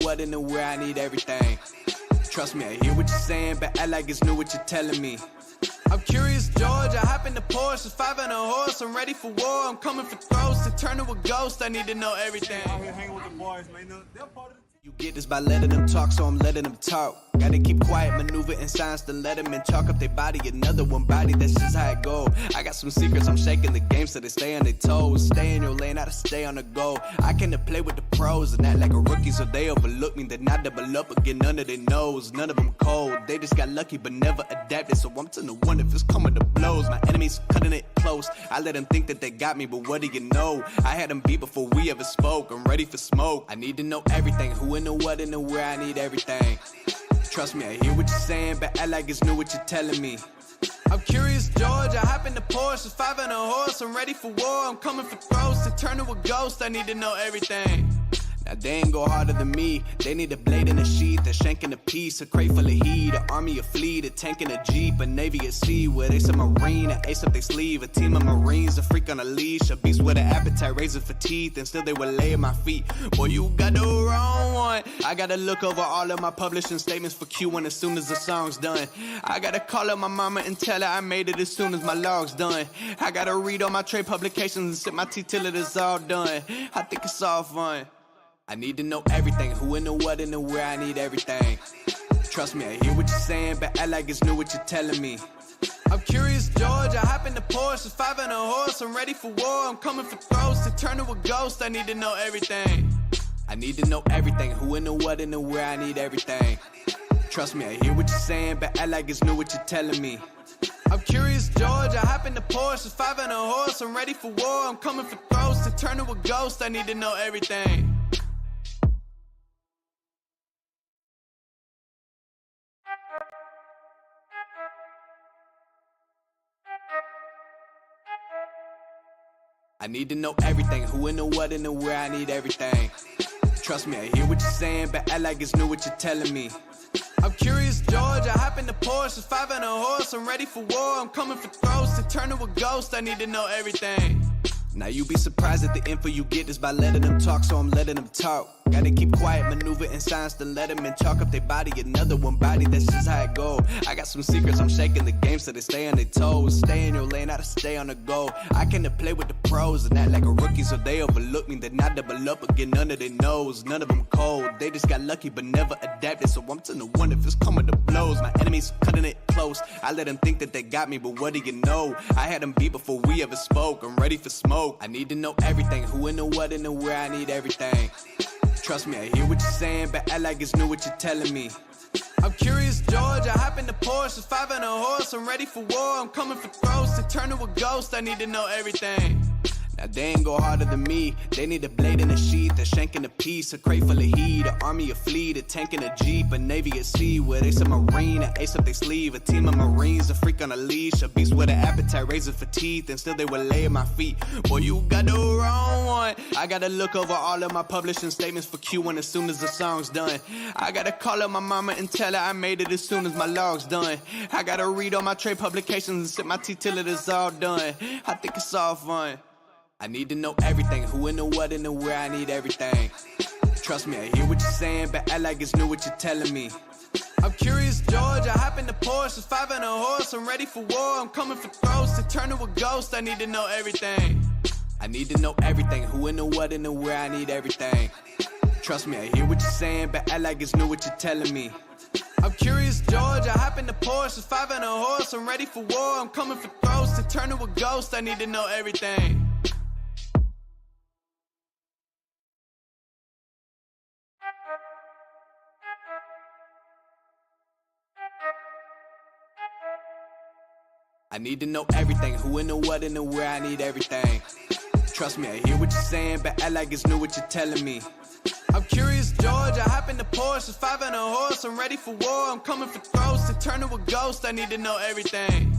what and the where, I need everything. Trust me, I hear what you're saying, but act like it's new what you're telling me. I'm curious, George, I hop in the Porsche, it's 5 and a horse, I'm ready for war, I'm coming for throats, to turn to a ghost, I need to know everything. Out here hanging with the boys, man, they're part of the team. You get this by letting them talk, so I'm letting them talk. Gotta keep quiet, maneuver in silence to let them in. Chalk up their body, another one body, that's just how it go. I got some secrets, I'm shaking the game so they stay on their toes. Stay in your lane, how to stay on the go. I can play with the pros and act like a rookie, so they overlook me. Then I double up again under their nose. None of them cold, they just got lucky but never adapted. So I'm turning to one if it's coming to blows. My enemies cutting it close. I let them think that they got me, but what do you know? I had them beat before we ever spoke. I'm ready for smoke. I need to know everything, who and the what and the where, I need everything. Trust me, I hear what you're saying, but act like it's new what you're telling me. I'm curious, George, I hop in the Porsche, it's 5 and a horse, I'm ready for war, I'm coming for throats, to turn to a ghost, I need to know everything. Now they ain't go harder than me, they need a blade in a sheath, a shank in a piece, a crate full of heat, an army, a fleet, a tank in a jeep, a navy at sea, with ace a marine, an ace up their sleeve, a team of marines, a freak on a leash, a beast with an appetite, razor for teeth, and still they will lay at my feet. Boy, you got the wrong one. I gotta look over all of my publishing statements for Q1 as soon as the song's done. I gotta call up my mama and tell her I made it as soon as my log's done. I gotta read all my trade publications and sip my tea till it is all done. I think it's all fun. I need to know everything, who and the what and the where, I need everything. Trust me, I hear what you're saying, but act like it's new what you're telling me. I'm curious, George, I hop in the Porsche, it's 5 and a horse, I'm ready for war, I'm coming for throats, to turn to a ghost, I need to know everything. I need to know everything, who and the what and the where, I need everything. Trust me, I hear what you're saying, but act like it's new what you're telling me. I'm curious, George, I hop in the Porsche, it's 5 and a horse, I'm ready for war, I'm coming for throats, to turn to a ghost, I need to know everything. I need to know everything, who and the what and the where, I need everything. Trust me, I hear what you're saying, but act like it's new what you're telling me. I'm curious, George, I hop in the Porsche, it's 5 and a horse, I'm ready for war, I'm coming for throats, to turn to a ghost, I need to know everything. Now you be surprised at the info you get is by letting them talk, so I'm letting them talk. Gotta keep quiet, maneuver in silence to let them in. Chalk up their body, another one body, that's just how it go. I got some secrets, I'm shaking the game so they stay on their toes. Stay in your lane, how to stay on the go. I can play with the pros and act like a rookie, so they overlook me. Then I double up again under their nose. None of them cold, they just got lucky but never adapted. So I'm turning to one if it's coming to blows. My enemies cutting it close. I let them think that they got me, but what do you know? I had them beat before we ever spoke. I'm ready for smoke. I need to know everything, who and the what and the where, I need everything. Trust me, I hear what you're saying, but act like it's new what you're telling me. I'm curious, George, I hop in the Porsche, it's 5 and a horse, I'm ready for war, I'm coming for throats, to turn to a ghost, I need to know everything. Now they ain't go harder than me, they need a blade in a sheath, a shank in a piece, a crate full of heat, an army, a fleet, a tank in a jeep, a navy at sea, with ace a marine, an ace up their sleeve, a team of marines, a freak on a leash, a beast with an appetite, razor for teeth, and still they will lay at my feet. Boy, you got the wrong one. I gotta look over all of my publishing statements for Q1 as soon as the song's done. I gotta call up my mama and tell her I made it as soon as my log's done. I gotta read all my trade publications and sip my tea till it is all done. I think it's all fun. I need to know everything, who and the what and the where, I need everything. Trust me, I hear what you're saying, but act like it's new what you're telling me. I'm curious, George, I hop in the Porsche, it's 5 and a horse, I'm ready for war, I'm coming for throats, to turn to a ghost, I need to know everything. I need to know everything, who and the what and the where, I need everything. Trust me, I hear what you're saying, but act like it's new what you're telling me. I'm curious, George, I hop in the Porsche, it's 5 and a horse, I'm ready for war, I'm coming for throats, to turn to a ghost, I need to know everything. I need to know everything, who and the what and the where, I need everything. Trust me, I hear what you're saying, but act like it's new what you're telling me. I'm curious, George, I hop in the Porsche, it's 5 and a horse, I'm ready for war, I'm coming for throats, to turn to a ghost, I need to know everything.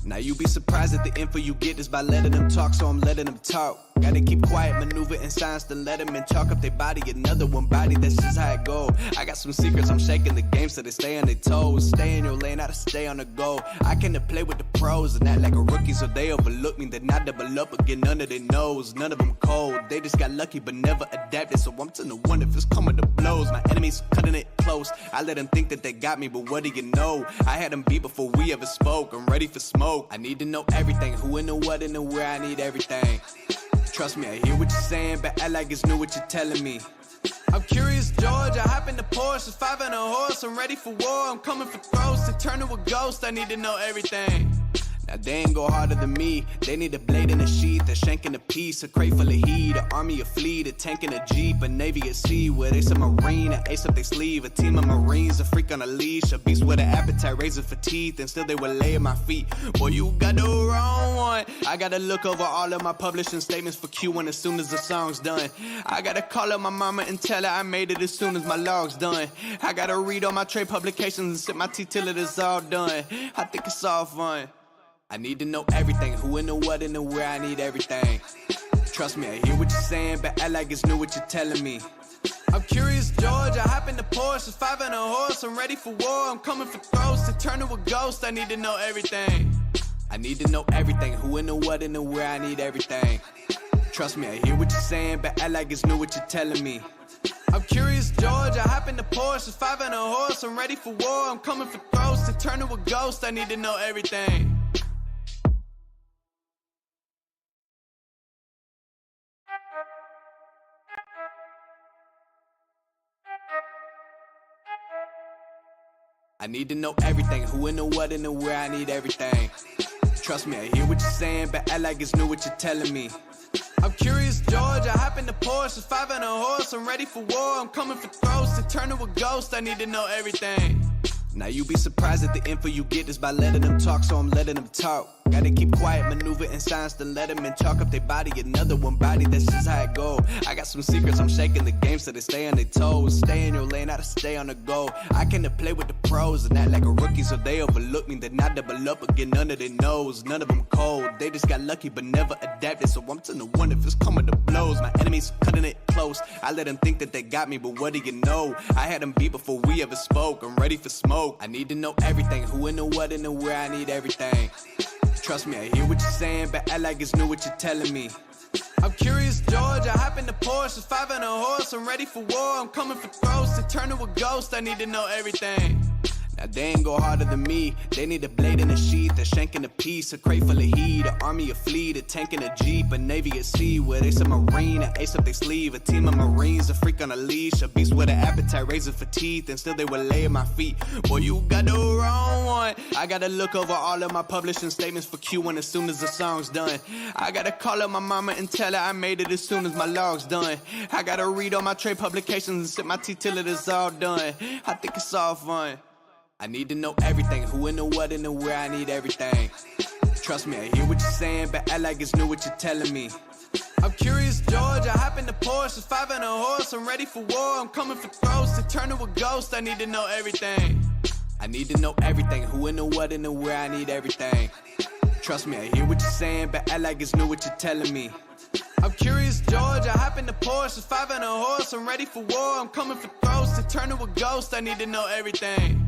Now you be surprised at the info you get is by letting them talk, so I'm letting them talk. Gotta keep quiet, maneuver in silence to let them in. Chalk up their body, another one body, that's just how it go. I got some secrets, I'm shaking the game so they stay on their toes. Stay in your lane, how to stay on the go. I can play with the pros and act like a rookie, so they overlook me. Then I double up again under their nose. None of them cold, they just got lucky but never adapted. So I'm to one if it's coming to blows. My enemies cutting it close. I let them think that they got me, but what do you know? I had them beat before we ever spoke. I'm ready for smoke. I need to know everything, who and the what and the where. I need everything. Trust me, I hear what you're saying, but act like it's new what you're telling me. I'm curious, George, I hop in the Porsche, 5 and a horse, I'm ready for war, I'm coming for throats, to turn to a ghost, I need to know everything. Now they ain't go harder than me, they need a blade in a sheath, a shank in a piece, a crate full of heat, an army, a fleet, a tank and a jeep, a navy at sea, where they submarine, an ace up their sleeve, a team of marines, a freak on a leash, a beast with an appetite, razor for teeth, and still they would lay at my feet. Boy, you got the wrong one. I gotta look over all of my publishing statements for Q1 as soon as the song's done. I gotta call up my mama and tell her I made it as soon as my log's done. I gotta read all my trade publications and sip my tea till it is all done. I think it's all fun. I need to know everything, who and the what and the where, I need everything. Trust me, I hear what you're saying, but act like it's new what you're telling me. I'm curious, George, I hop in the Porsche, 5 and a horse, I'm ready for war, I'm coming for throats, to turn to a ghost, I need to know everything. I need to know everything, who and the what and the where, I need everything. Trust me, I hear what you're saying, but act like it's new what you're telling me. I'm curious, George, I hop in the Porsche, 5 and a horse, I'm ready for war, I'm coming for throats, to turn to a ghost, I need to know everything. I need to know everything, who and the what and the where, I need everything. Trust me, I hear what you're saying, but act like it's new what you're telling me. I'm curious, George, I hop in the Porsche, 5 and a horse, I'm ready for war, I'm coming for throats, to turn to a ghost, I need to know everything. Now you be surprised at the info you get is by letting them talk, so I'm letting them talk. Gotta keep quiet, maneuver in silence, then let them in, talk up their body, another one body, that's just how it go. I got some secrets, I'm shaking the game so they stay on their toes. Stay in your lane, I to stay on the go. I can play with the pros and act like a rookie, so they overlook me, then I double up again under their nose. None of them cold, they just got lucky but never adapted, so I'm to one if it's coming to blows. My enemies cutting it close, I let them think that they got me, but what do you know? I had them beat before we ever spoke, I'm ready for smoke. I need to know everything, who and the what and the where, I need everything. Trust me, I hear what you're saying, but act like it's new what you're telling me. I'm curious, George, I hop in the Porsche, 5 and a horse, I'm ready for war, I'm coming for throats, to turn to a ghost, I need to know everything. Now they ain't go harder than me, they need a blade in a sheath, a shank in a piece, a crate full of heat, an army, a fleet, a tank and a jeep, a navy at sea, where they submarine, an ace up their sleeve, a team of marines, a freak on a leash, a beast with an appetite, razor for teeth, and still they would lay at my feet. Boy, you got the wrong one. I gotta look over all of my publishing statements for Q1 as soon as the song's done. I gotta call up my mama and tell her I made it as soon as my log's done. I gotta read all my trade publications and sip my tea till it is all done. I think it's all fun. I need to know everything, who and the what and the where, I need everything. Trust me, I hear what you're saying, but act like it's new what you're telling me. I'm curious, George, I hop in the Porsche, 5 and a horse, I'm ready for war, I'm coming for throats, to turn to a ghost, I need to know everything. I need to know everything, who and the what and the where, I need everything. Trust me, I hear what you're saying, but act like it's new what you're telling me. I'm curious, George, I hop in the Porsche, 5 and a horse, I'm ready for war, I'm coming for throats, to turn to a ghost, I need to know everything.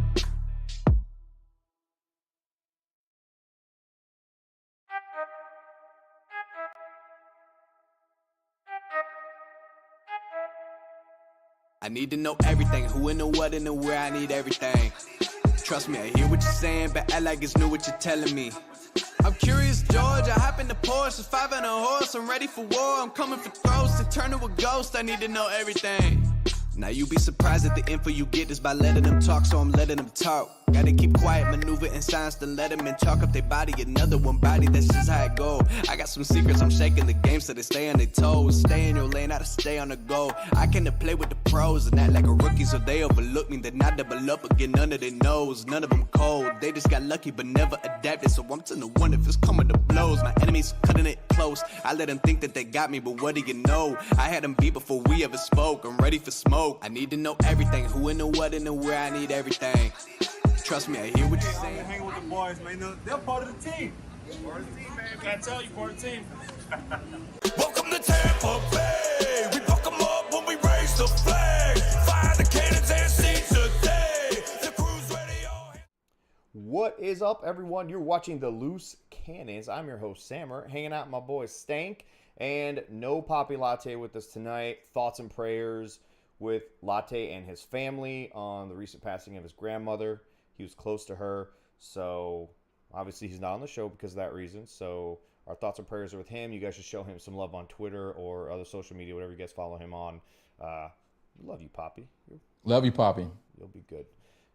I need to know everything, who and the what and the where, I need everything. Trust me, I hear what you're saying, but act like it's new what you're telling me. I'm curious, George, I hop in the Porsche, 5 and a horse, I'm ready for war, I'm coming for throats, to turn to a ghost, I need to know everything. Now you be surprised at the info you get is by letting them talk, so I'm letting them talk. Gotta keep quiet, maneuver in silence, then let them in, talk up their body, another one body, that's just how it go. I got some secrets, I'm shaking the game so they stay on their toes. Stay in your lane, I to stay on the go. I can play with the pros and act like a rookie, so they overlook me, then I double up again under their nose. None of them cold, they just got lucky but never adapted, so I'm to one if it's coming to blows. My enemies cutting it close, I let them think that they got me, but what do you know? I had them beat before we ever spoke, I'm ready for smoke. I need to know everything, who and the what and the where, I need everything. Trust me, I hear what you're saying. I'm hanging with the boys, man. They're part of the team. Part of the team, man. Can't tell you, part of the team. Welcome to Tampa Bay. We fuck 'em up when we raise the flag. Fire the cannons and seize the day. The crew's ready. What is up, everyone? You're watching the Loose Cannons. I'm your host, Sammer, hanging out with my boy Stank, and no Poppy Latte with us tonight. Thoughts and prayers with Latte and his family on the recent passing of his grandmother. He was close to her, so obviously he's not on the show because of that reason. So our thoughts and prayers are with him. You guys should show him some love on Twitter or other social media, whatever you guys follow him on. Love you, Poppy. Love you, Poppy. You'll be good.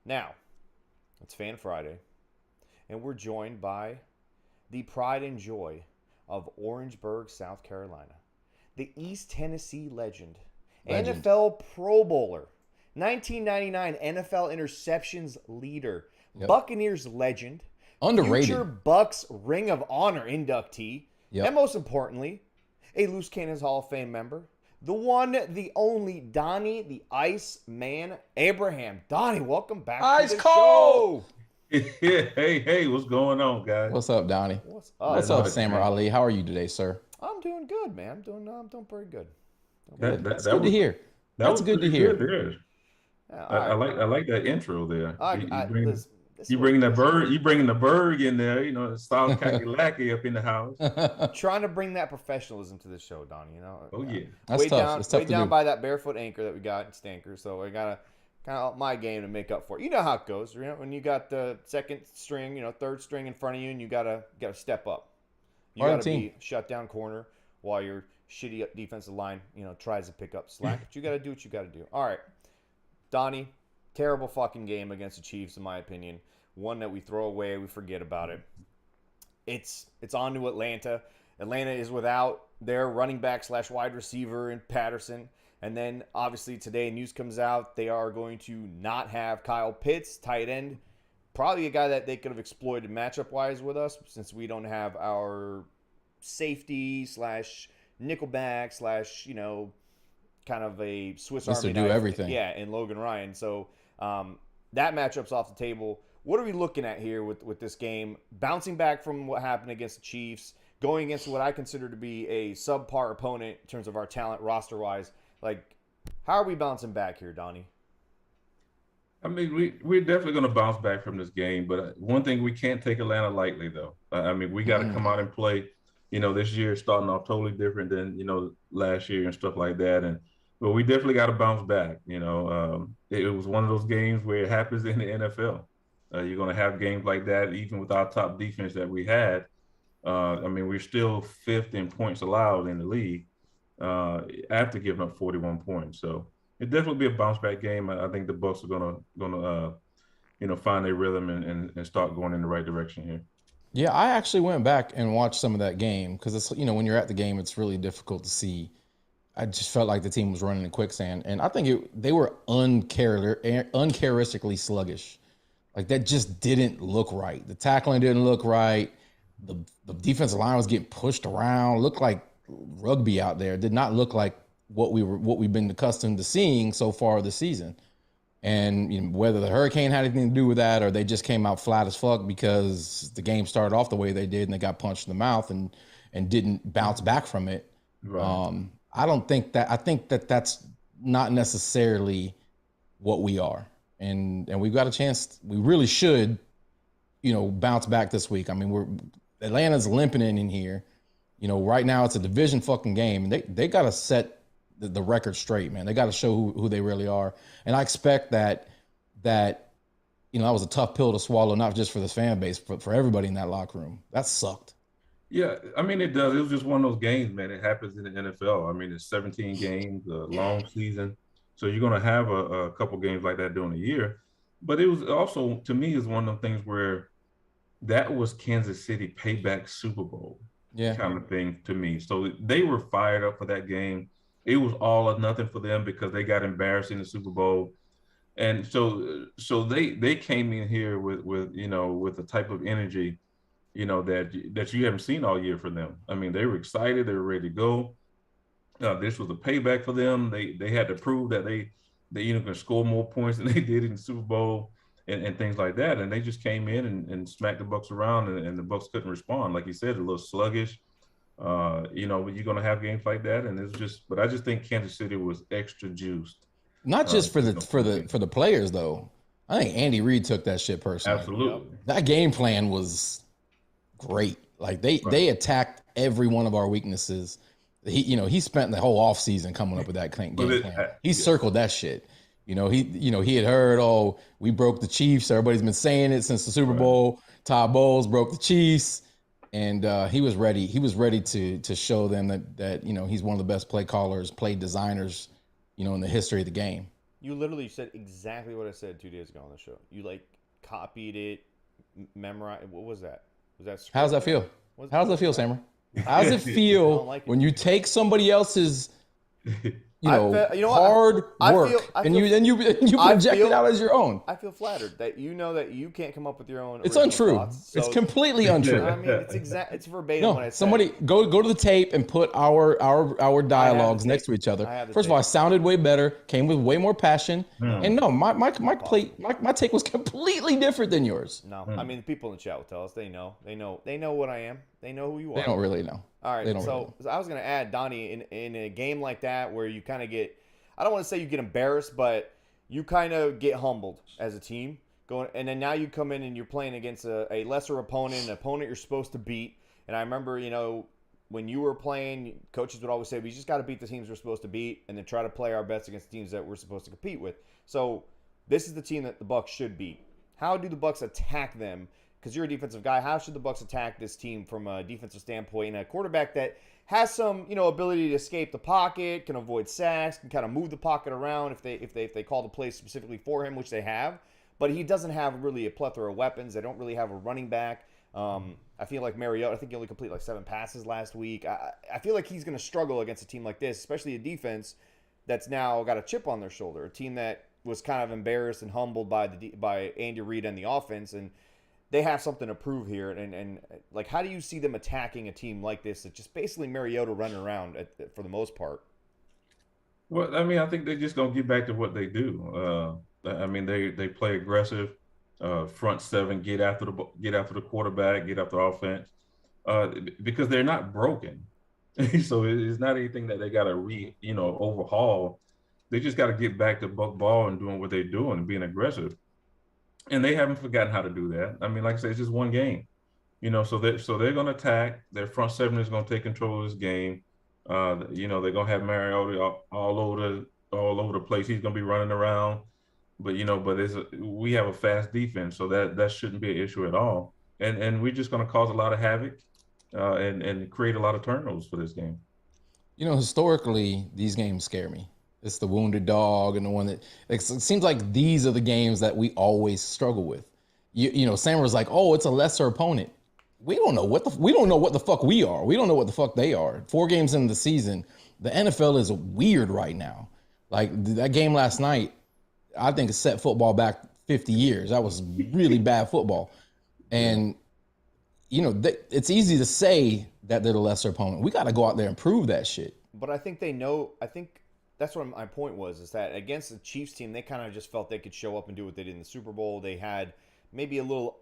Now, it's Fan Friday, and we're joined by the pride and joy of Orangeburg, South Carolina, the East Tennessee legend. NFL Pro Bowler, 1999 NFL interceptions leader, Buccaneers legend, underrated, future Bucs Ring of Honor inductee, and most importantly, a Loose Cannons Hall of Fame member, the one, the only Donnie the Ice Man Abraham. Donnie, welcome back to the show. Hey, what's going on, guys? What's up, Donnie? What's up, Sammer Ali? How are you today, sir? I'm doing good, man. I'm doing pretty good. That's good to hear. That's good to hear. I like that intro there. You bringing the bird in there. You know, South Kakalaki up in the house. Trying to bring that professionalism to the show, Donnie. You know. Oh yeah. That's tough. It's tough way to down do. by that barefoot anchor that we got in Stanker. So I gotta kind of up my game to make up for it. You know how it goes. You know, when you got the second string, third string in front of you, and you gotta step up. You gotta be shut down corner while your shitty defensive line, tries to pick up slack. But you gotta do what you gotta do. All right, Donnie, terrible fucking game against the Chiefs, in my opinion. One that we throw away, we forget about it. It's on to Atlanta. Atlanta is without their running back / wide receiver in Patterson. And then, obviously, today news comes out they are going to not have Kyle Pitts, tight end. Probably a guy that they could have exploited matchup-wise with us since we don't have our safety / nickelback / kind of a Swiss Army knife. Do everything. Yeah, and Logan Ryan. So that matchup's off the table. What are we looking at here with this game? Bouncing back from what happened against the Chiefs, going against what I consider to be a subpar opponent in terms of our talent roster-wise. Like, how are we bouncing back here, Donnie? I mean, we're definitely going to bounce back from this game, but one thing we can't take Atlanta lightly, though. I mean, we got to come out and play. This year starting off totally different than last year and stuff like that, but we definitely got to bounce back. It was one of those games where it happens in the NFL. You're going to have games like that, even with our top defense that we had. I mean, we're still 5th in points allowed in the league after giving up 41 points. So it definitely be a bounce back game. I think the Bucs are gonna find their rhythm and start going in the right direction here. Yeah, I actually went back and watched some of that game because it's when you're at the game, it's really difficult to see. I just felt like the team was running in quicksand, and I think they were uncharacteristically sluggish. Like, that just didn't look right. The tackling didn't look right. The defensive line was getting pushed around. Looked like rugby out there. It did not look like what we've been accustomed to seeing so far this season. And whether the hurricane had anything to do with that or they just came out flat as fuck because the game started off the way they did and they got punched in the mouth and didn't bounce back from it. Right. I think that's not necessarily what we are. And we've got a chance. We really should, bounce back this week. I mean, Atlanta's limping in here. Right now it's a division fucking game. And they got to set the record straight, man. They got to show who they really are. And I expect that was a tough pill to swallow, not just for this fan base, but for everybody in that locker room. That sucked. Yeah, I mean, it does. It was just one of those games, man. It happens in the NFL. I mean, it's 17 games, a long season. So you're going to have a couple games like that during the year. But it was also, to me, is one of the things where that was Kansas City payback Super Bowl kind of thing to me. So they were fired up for that game. It was all or nothing for them because they got embarrassed in the Super Bowl. And so they came in here with the type of energy, that you haven't seen all year from them. I mean, they were excited. They were ready to go. This was a payback for them. They had to prove that they can score more points than they did in the Super Bowl and things like that. And they just came in and smacked the Bucs around, and the Bucs couldn't respond. Like you said, a little sluggish. But you're going to have games like that, and but I just think Kansas City was extra juiced. Not just for the players though. I think Andy Reid took that shit personally. Absolutely. That game plan was great. Like they attacked every one of our weaknesses. He spent the whole offseason coming up with that game plan. He circled that shit. He had heard, oh, we broke the Chiefs. Everybody's been saying it since the Super Bowl. Todd Bowles broke the Chiefs. And he was ready. He was ready to show them that he's one of the best play callers, play designers, in the history of the game. You literally said exactly what I said 2 days ago on the show. You copied it, memorized. What was that? Was that? How does that feel? How does that feel, Sammer? How does it feel when you take somebody else's, hard work and you project it out as your own? I feel flattered that you can't come up with your own. It's untrue. Thoughts, so, it's completely untrue. I mean, it's verbatim. No, what I said. somebody go to the tape and put our dialogues next to each other. First of all, I sounded way better, came with way more passion, and no, my take was completely different than yours. No, I mean the people in the chat will tell us. They know what I am. They know who you are. They don't really know. All right, so I was going to add, Donnie, in a game like that where you kind of get, I don't want to say you get embarrassed, but you kind of get humbled as a team. And then now you come in and you're playing against a lesser opponent, an opponent you're supposed to beat. And I remember, when you were playing, coaches would always say, we just got to beat the teams we're supposed to beat and then try to play our best against the teams that we're supposed to compete with. So this is the team that the Bucs should beat. How do the Bucs attack them? Because you're a defensive guy, how should the Bucs attack this team from a defensive standpoint? And a quarterback that has some, ability to escape the pocket, can avoid sacks, can kind of move the pocket around if they call the play specifically for him, which they have. But he doesn't have really a plethora of weapons. They don't really have a running back. I feel like Mariota, I think he only completed 7 passes last week. I feel like he's going to struggle against a team like this, especially a defense that's now got a chip on their shoulder, a team that was kind of embarrassed and humbled by Andy Reid and the offense, and they have something to prove here, and how do you see them attacking a team like this that's just basically Mariota running around for the most part? Well, I mean, I think they're just gonna get back to what they do. I mean, they play aggressive, front seven, get after the quarterback, get after the offense, because they're not broken. So it's not anything that they got to overhaul. They just got to get back to buck ball and doing what they're doing and being aggressive. And they haven't forgotten how to do that. I mean, like I said, it's just one game, so they're going to attack. Their front seven is going to take control of this game. They're going to have Mariota all over the place. He's going to be running around, but we have a fast defense, so that shouldn't be an issue at all. And we're just going to cause a lot of havoc and create a lot of turnovers for this game. Historically, these games scare me. It's the wounded dog and the one that it seems like these are the games that we always struggle with. Sam was like, "Oh, it's a lesser opponent." We don't know what the fuck we are. We don't know what the fuck they are. 4 games into the season, the NFL is weird right now. Like that game last night, I think it set football back 50 years. That was really bad football, and it's easy to say that they're the lesser opponent. We got to go out there and prove that shit. But I think they know. I think that's what my point was, is that against the Chiefs team, they kind of just felt they could show up and do what they did in the Super Bowl. They had maybe a little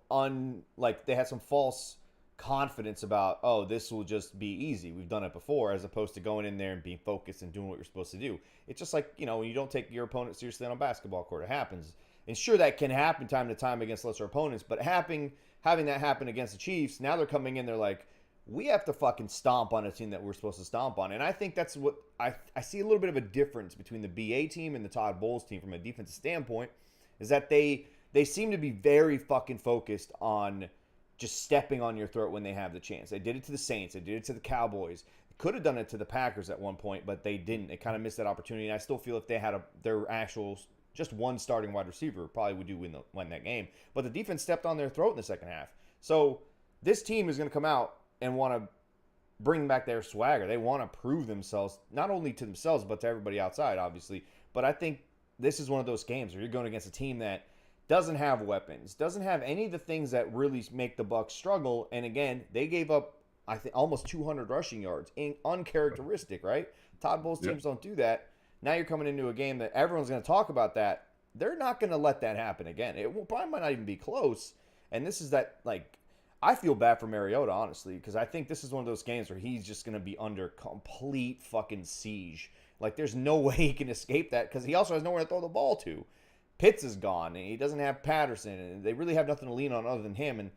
they had some false confidence about, oh, this will just be easy. We've done it before, as opposed to going in there and being focused and doing what you're supposed to do. It's just like, when you don't take your opponent seriously on a basketball court, it happens. And sure, that can happen time to time against lesser opponents, but having that happen against the Chiefs, now they're coming in, they're like, we have to fucking stomp on a team that we're supposed to stomp on. And I think that's what I see a little bit of a difference between the BA team and the Todd Bowles team from a defensive standpoint, is that they seem to be very fucking focused on just stepping on your throat when they have the chance. They did it to the Saints. They did it to the Cowboys. They could have done it to the Packers at one point, but they didn't. They kind of missed that opportunity. And I still feel if they had their actual just one starting wide receiver, probably would win that game. But the defense stepped on their throat in the second half. So this team is going to come out and want to bring back their swagger. They want to prove themselves, not only to themselves, but to everybody outside, obviously. But I think this is one of those games where you're going against a team that doesn't have weapons, doesn't have any of the things that really make the Bucs struggle. And again, they gave up, I think, almost 200 rushing yards. Uncharacteristic, right? Todd Bowles teams don't do that. Now you're coming into a game that everyone's going to talk about that. They're not going to let that happen again. It probably might not even be close. And this is that, I feel bad for Mariota, honestly, because I think this is one of those games where he's just going to be under complete fucking siege. There's no way he can escape that, because he also has nowhere to throw the ball to. Pitts is gone, and he doesn't have Patterson, and they really have nothing to lean on other than him. And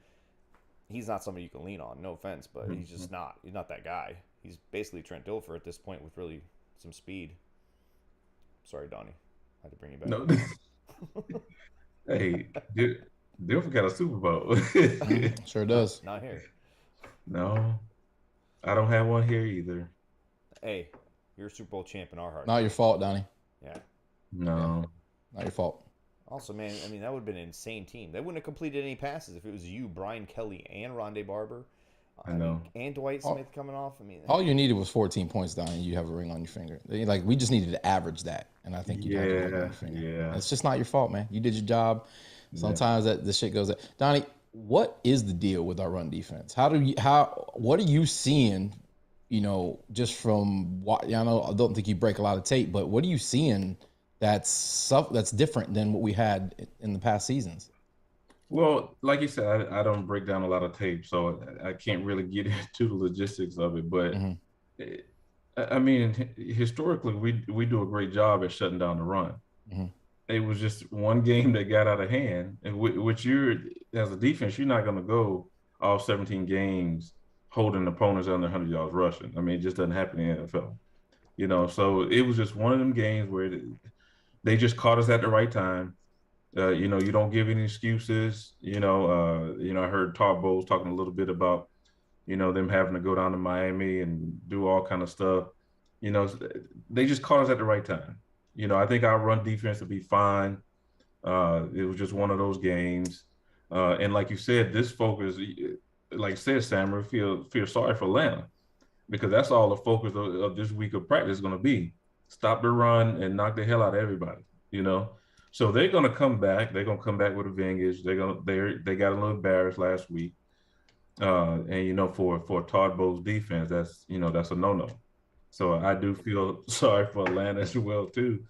he's not somebody you can lean on. No offense, but he's just not. He's not that guy. He's basically Trent Dilfer at this point with really some speed. Sorry, Donnie. I had to bring you back. No. Hey, Dilfer got a Super Bowl. Sure does. Not here. No, I don't have one here either. Hey, you're a Super Bowl champ in our heart. Not your fault, Donnie. Yeah. No. Not your fault. Also, man, I mean, that would have been an insane team. They wouldn't have completed any passes if it was you, Brian Kelly, and Rondé Barber. I know. And Dwight Smith coming off. I mean, All you needed was 14 points, Donnie. You have a ring on your finger. Like, we just needed to average that, and I think you have a ring on your finger. Yeah. It's just not your fault, man. You did your job. Sometimes that the shit goes. Donnie, what is the deal with our run defense? What are you seeing? You know, just from what I don't think you break a lot of tape, but what are you seeing that's different than what we had in the past seasons? Well, like you said, I don't break down a lot of tape, so I can't really get into the logistics of it. But I mean, historically, we do a great job at shutting down the run. It was just one game that got out of hand, and which you're as a defense, you're not going to go all 17 games holding opponents under 100 yards rushing. I mean, it just doesn't happen in the NFL, you know. So it was just one of them games where they just caught us at the right time. You know, you don't give any excuses. You know, I heard Todd Bowles talking a little bit about, you know, them having to go down to Miami and do all kind of stuff. You know, they just caught us at the right time. You know, I think our run defense will be fine. It was just one of those games. And like you said, this focus, like I said, Sam, feel sorry for Atlanta, because that's all the focus of this week of practice is going to be. Stop the run and knock the hell out of everybody, you know. So they're going to come back. They're going to come back with a vengeance. They got a little embarrassed last week. And, you know, for Todd Bowles' defense, that's a no-no. So I do feel sorry for Atlanta as well, too,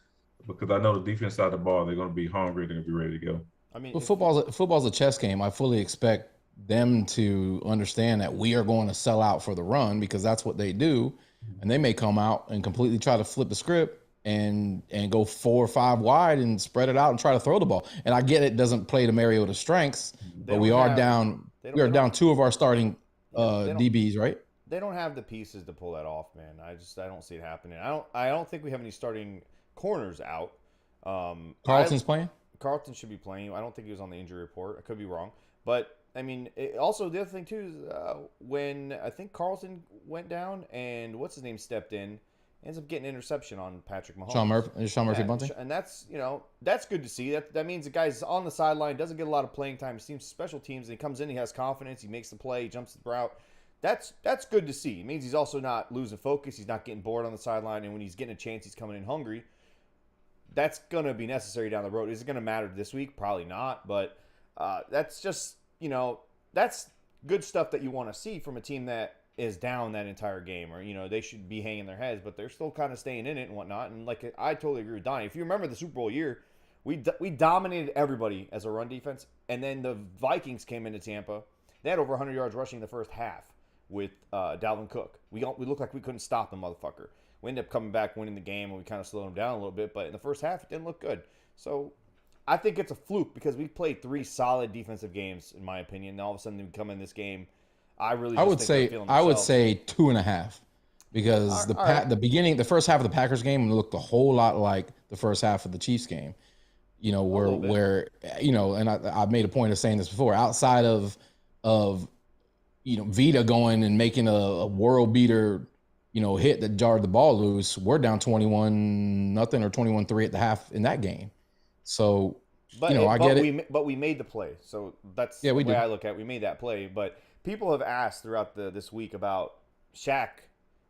because I know the defense side of the ball, they're going to be hungry. They're going to be ready to go. I mean, well, football's a chess game. I fully expect them to understand that we are going to sell out for the run, because that's what they do. And they may come out and completely try to flip the script and go 4 or 5 wide and spread it out and try to throw the ball. And I get it doesn't play to Mariota's strengths, but we are down 2 of our starting DBs, right? They don't have the pieces to pull that off, man. I don't see it happening. I don't think we have any starting corners out. Carlton's playing? Carlton should be playing. I don't think he was on the injury report. I could be wrong. But, I mean, also the other thing, too, is when I think Carlton went down and what's-his-name stepped in, ends up getting an interception on Patrick Mahomes. Sean Murphy Bunting? And that's, you know, that's good to see. That means the guy's on the sideline, doesn't get a lot of playing time. He seems special teams, and he comes in, he has confidence, he makes the play, he jumps the route. That's good to see. It means he's also not losing focus. He's not getting bored on the sideline, and when he's getting a chance, he's coming in hungry. That's going to be necessary down the road. Is it going to matter this week? Probably not, but that's just, you know, that's good stuff that you want to see from a team that is down that entire game, or, you know, they should be hanging their heads, but they're still kind of staying in it and whatnot. And like, I totally agree with Donnie. If you remember the Super Bowl year, we dominated everybody as a run defense, and then the Vikings came into Tampa. They had over 100 yards rushing in the first half with Dalvin Cook. We looked like we couldn't stop the motherfucker. We ended up coming back, winning the game, and we kind of slowed him down a little bit. But in the first half, it didn't look good. So I think it's a fluke, because we played 3 solid defensive games, in my opinion. And all of a sudden, we come in this game. I would say 2.5, because the first half of the Packers game looked a whole lot like the first half of the Chiefs game. You know, where you know, and I've made a point of saying this before. Outside of you know, Vita going and making a world beater, you know, hit that jarred the ball loose, we're down 21-0 or 21-3 at the half in that game. So, I get it. But we made the play. So that's the way I look at it. We made that play. But people have asked throughout this week about Shaq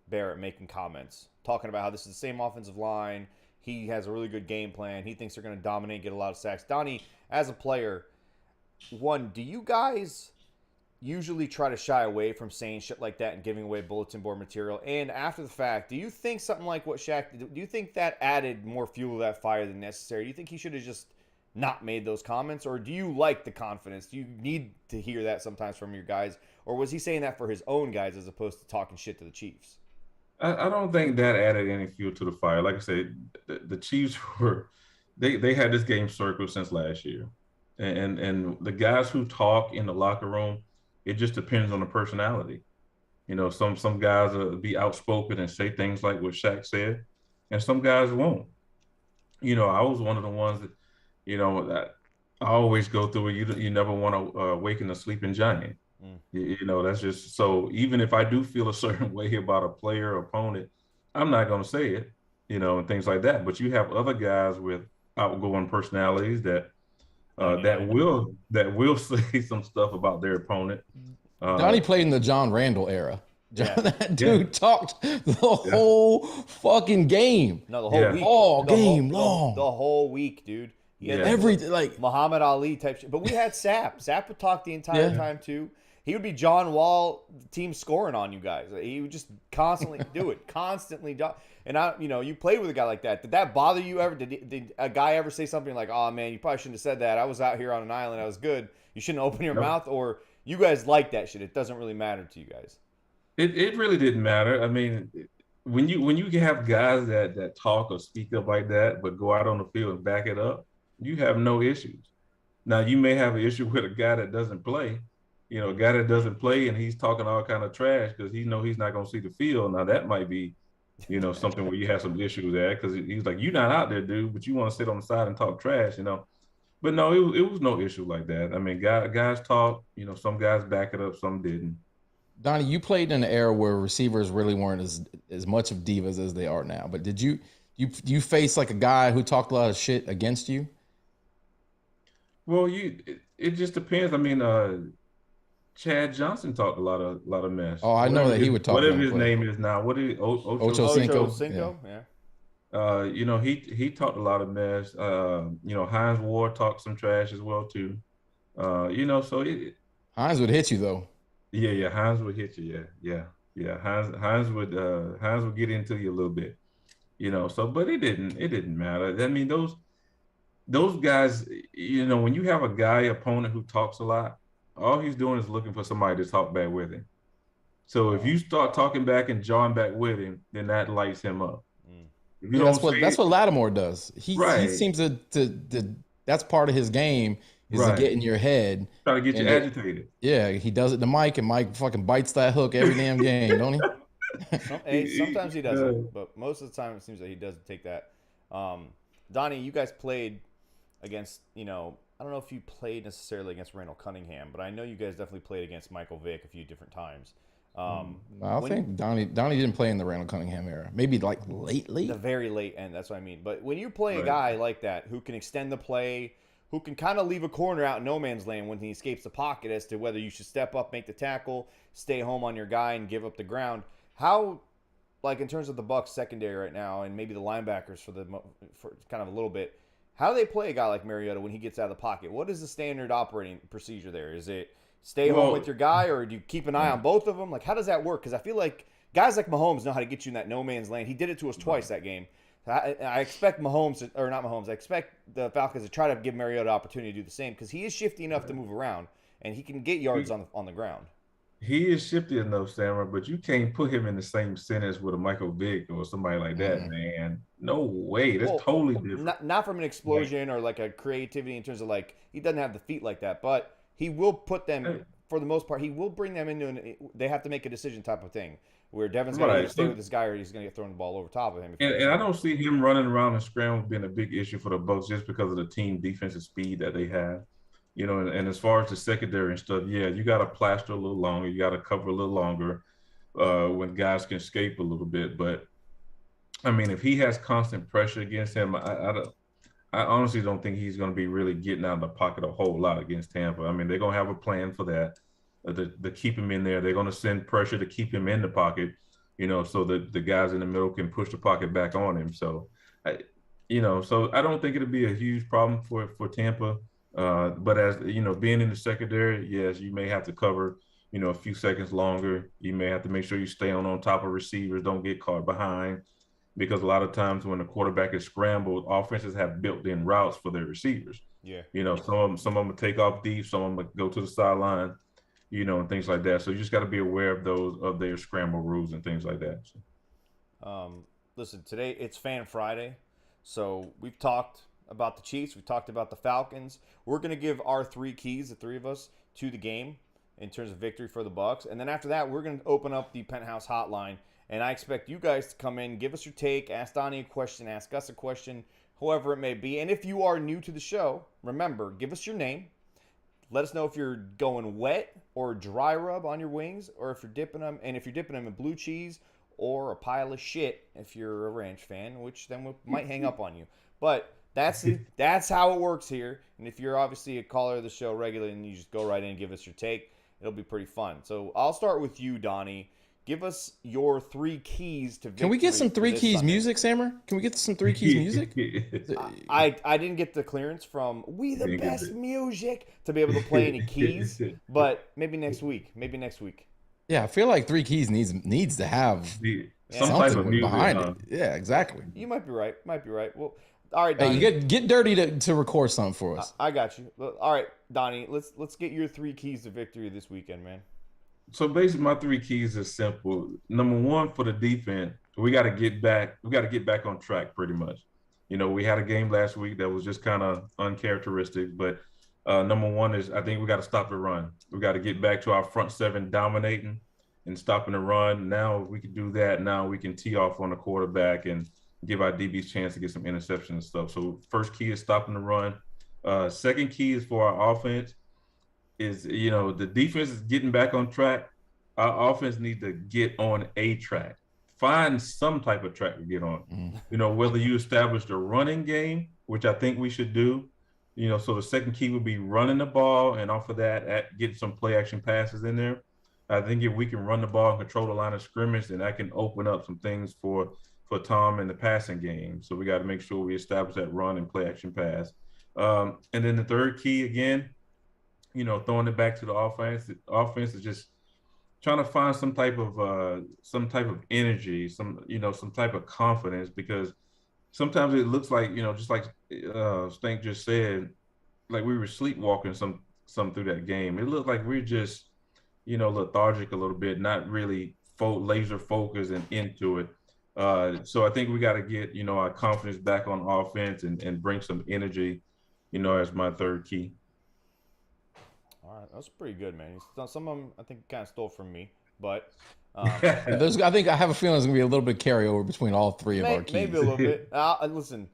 Barrett making comments, talking about how this is the same offensive line. He has a really good game plan. He thinks they're going to dominate, get a lot of sacks. Donnie, as a player, do you guys usually try to shy away from saying shit like that and giving away bulletin board material? And after the fact, do you think something like what Shaq did, do you think that added more fuel to that fire than necessary? Do you think he should have just not made those comments? Or do you like the confidence? Do you need to hear that sometimes from your guys? Or was he saying that for his own guys as opposed to talking shit to the Chiefs? I don't think that added any fuel to the fire. Like I said, the Chiefs were they had this game circled since last year, and the guys who talk in the locker room, it just depends on the personality. Some guys will be outspoken and say things like what Shaq said, and some guys won't. I was one of the ones that I always go through it. You never want to awaken a sleeping giant. That's just so. Even if I do feel a certain way about a player or opponent, I'm not going to say it. And things like that. But you have other guys with outgoing personalities that will say some stuff about their opponent. Donnie played in the John Randall era. Yeah. That dude talked the whole fucking game. No, the whole week. All game long. The whole week, dude. He had everything like Muhammad Ali type shit. But we had Sapp. Sapp would talk the entire time too. He would be John Wall, team scoring on you guys. He would just constantly do it, constantly. And you played with a guy like that. Did that bother you ever? Did a guy ever say something like, "Oh man, you probably shouldn't have said that. I was out here on an island. I was good. You shouldn't open your mouth." Or you guys like that shit? It doesn't really matter to you guys. It really didn't matter. I mean, when you have guys that talk or speak up like that, but go out on the field and back it up, you have no issues. Now you may have an issue with a guy that doesn't play. A guy that doesn't play and he's talking all kind of trash because he's not going to see the field. Now that might be, something where you have some issues there because he's like, you're not out there, dude, but you want to sit on the side and talk trash, But no, it was no issue like that. I mean, guys talk, some guys back it up, some didn't. Donnie, you played in an era where receivers really weren't as much of divas as they are now. But did you face like a guy who talked a lot of shit against you? Well, it just depends. I mean, Chad Johnson talked a lot of mess. Oh, I know that he would talk. Whatever his name is now. What is Ocho Cinco? Yeah. He talked a lot of mess. Hines Ward talked some trash as well too. So Hines would hit you though. Yeah, Hines would hit you. Yeah. Hines would get into you a little bit. So but it didn't matter. I mean, those guys, when you have a guy opponent who talks a lot, all he's doing is looking for somebody to talk back with him. So if you start talking back and jawing back with him, then that lights him up. That's what Lattimore does. He seems to that's part of his game is to get in your head. Try to get you agitated. Yeah, he does it to Mike, and Mike fucking bites that hook every damn game, don't he? Sometimes he doesn't, but most of the time it seems that he does take that. Donnie, you guys played against, I don't know if you played necessarily against Randall Cunningham, but I know you guys definitely played against Michael Vick a few different times. I think Donnie didn't play in the Randall Cunningham era. Maybe like lately. The very late end, that's what I mean. But when you play a guy like that who can extend the play, who can kind of leave a corner out in no man's land when he escapes the pocket as to whether you should step up, make the tackle, stay home on your guy, and give up the ground. How, like in terms of the Bucs secondary right now, and maybe the linebackers for kind of a little bit, how do they play a guy like Mariota when he gets out of the pocket? What is the standard operating procedure there? Is it stay home with your guy, or do you keep an eye on both of them? Like, how does that work? Because I feel like guys like Mahomes know how to get you in that no man's land. He did it to us twice that game. I expect I expect the Falcons to try to give Mariota opportunity to do the same because he is shifty enough to move around and he can get yards on the ground. He is shifty enough, Sammer, but you can't put him in the same sentence with a Michael Vick or somebody like that, man. No way. That's totally different. Not from an explosion or like a creativity in terms of like he doesn't have the feet like that, but he will put them for the most part. He will bring them into they have to make a decision type of thing where Devin's going to stay with this guy or he's going to get thrown the ball over top of him. And I don't see him running around and scrambling being a big issue for the Bucs just because of the team defensive speed that they have. And as far as the secondary and stuff, you got to plaster a little longer. You got to cover a little longer when guys can escape a little bit. But, I mean, if he has constant pressure against him, I honestly don't think he's going to be really getting out of the pocket a whole lot against Tampa. I mean, they're going to have a plan for that, to keep him in there. They're going to send pressure to keep him in the pocket, so that the guys in the middle can push the pocket back on him. So, so I don't think it'll be a huge problem for Tampa. But as being in the secondary, yes, you may have to cover, a few seconds longer. You may have to make sure you stay on top of receivers, don't get caught behind, because a lot of times when the quarterback is scrambled, offenses have built-in routes for their receivers. Yeah, some of them will take off deep, some of them will go to the sideline, and things like that. So you just got to be aware of their scramble rules and things like that. Listen, today it's Fan Friday, so we've talked about the Chiefs. We talked about the Falcons. We're going to give our 3 keys, the 3 of us, to the game in terms of victory for the Bucs. And then after that, we're going to open up the Penthouse hotline. And I expect you guys to come in, give us your take, ask Donnie a question, ask us a question, however it may be. And if you are new to the show, remember, give us your name. Let us know if you're going wet or dry rub on your wings, or if you're dipping them, and if you're dipping them in blue cheese or a pile of shit if you're a ranch fan, which then we might hang up on you. But that's how it works here. And if you're obviously a caller of the show regularly, and you just go right in and give us your take, it'll be pretty fun. So I'll start with you, Donnie. Give us your 3 keys to victory. Can we get some 3 keys Sunday. Music, Sammer? Can we get some 3 keys music? I didn't get the clearance from We the Best Music to be able to play any keys, but maybe next week. Yeah, I feel like 3 keys needs to have some type of music behind it. Yeah, exactly. You might be right. Well, all right, Donnie. Hey, get dirty to record something for us. I got you. All right, Donnie. Let's get your 3 keys to victory this weekend, man. So basically, my 3 keys is simple. Number 1, for the defense, we got to get back. We got to get back on track, pretty much. You know, we had a game last week that was just kind of uncharacteristic. But number 1 is, I think we got to stop the run. We got to get back to our front 7 dominating and stopping the run. Now, if we can do that, now we can tee off on the quarterback and give our DBs a chance to get some interceptions and stuff. So first key is stopping the run. Second key is for our offense. Is, you know, the defense is getting back on track. Our offense needs to get on a track. Find some type of track to get on. You know, whether you establish the running game, which I think we should do. You know, so the second key would be running the ball, and off of that, get some play action passes in there. I think if we can run the ball and control the line of scrimmage, then that can open up some things for Tom in the passing game. So we got to make sure we establish that run and play action pass. And then the third key, again, you know, throwing it back to the offense. The offense is just trying to find some type of energy, some type of confidence, because sometimes it looks like, you know, just like Stank just said, like we were sleepwalking some through that game. It looked like we're just, you know, lethargic a little bit, not really laser focused and into it. So I think we got to get, you know, our confidence back on offense and bring some energy, you know, as my third key. All right, that's pretty good, man. Some of them I think kind of stole from me, but I think I have a feeling there's gonna be a little bit carryover between all 3 of our keys. Maybe a little bit. Listen,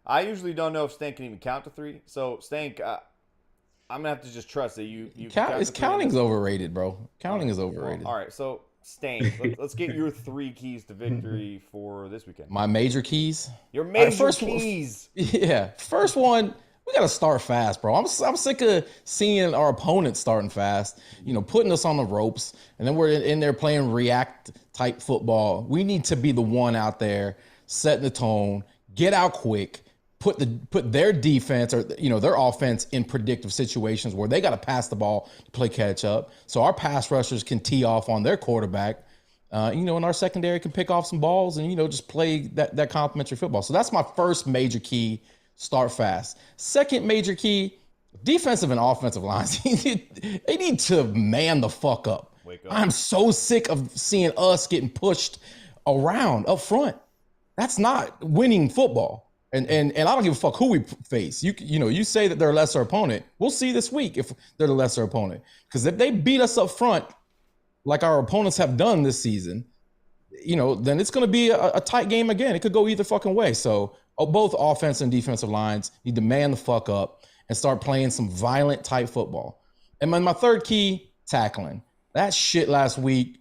I usually don't know if Stank can even count to 3. So Stank, I'm gonna have to just trust that you counting's overrated, bro. Counting is overrated. All right, so Stank, let's get your 3 keys to victory for this weekend. My major keys. Your major keys. Yeah, first one. We got to start fast, bro. I'm sick of seeing our opponents starting fast, you know, putting us on the ropes, and then we're in there playing react-type football. We need to be the one out there setting the tone, get out quick, put their defense or, you know, their offense in predictive situations where they got to pass the ball to play catch up, so our pass rushers can tee off on their quarterback, you know, and our secondary can pick off some balls and, you know, just play that complimentary football. So that's my first major key. Start fast. Second major key, defensive and offensive lines. They need to man the fuck up. Wake up. I'm so sick of seeing us getting pushed around up front. That's not winning football. And I don't give a fuck who we face. You know, you say that they're a lesser opponent. We'll see this week if they're the lesser opponent. Because if they beat us up front, like our opponents have done this season, you know, then it's going to be a tight game again. It could go either fucking way. So both offense and defensive lines need to man the fuck up and start playing some violent type football. And my third key, tackling. That shit last week,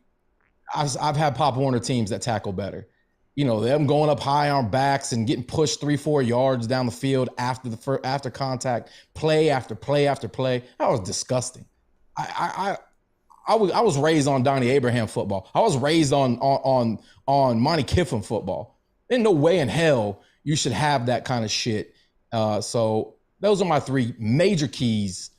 I've had Pop Warner teams that tackle better. You know, them going up high on backs and getting pushed 3-4 yards down the field after contact, play after play after play. That was disgusting. I was raised on Donnie Abraham football. I was raised on Monty Kiffin football. There's no way in hell you should have that kind of shit. So those are my 3 major keys.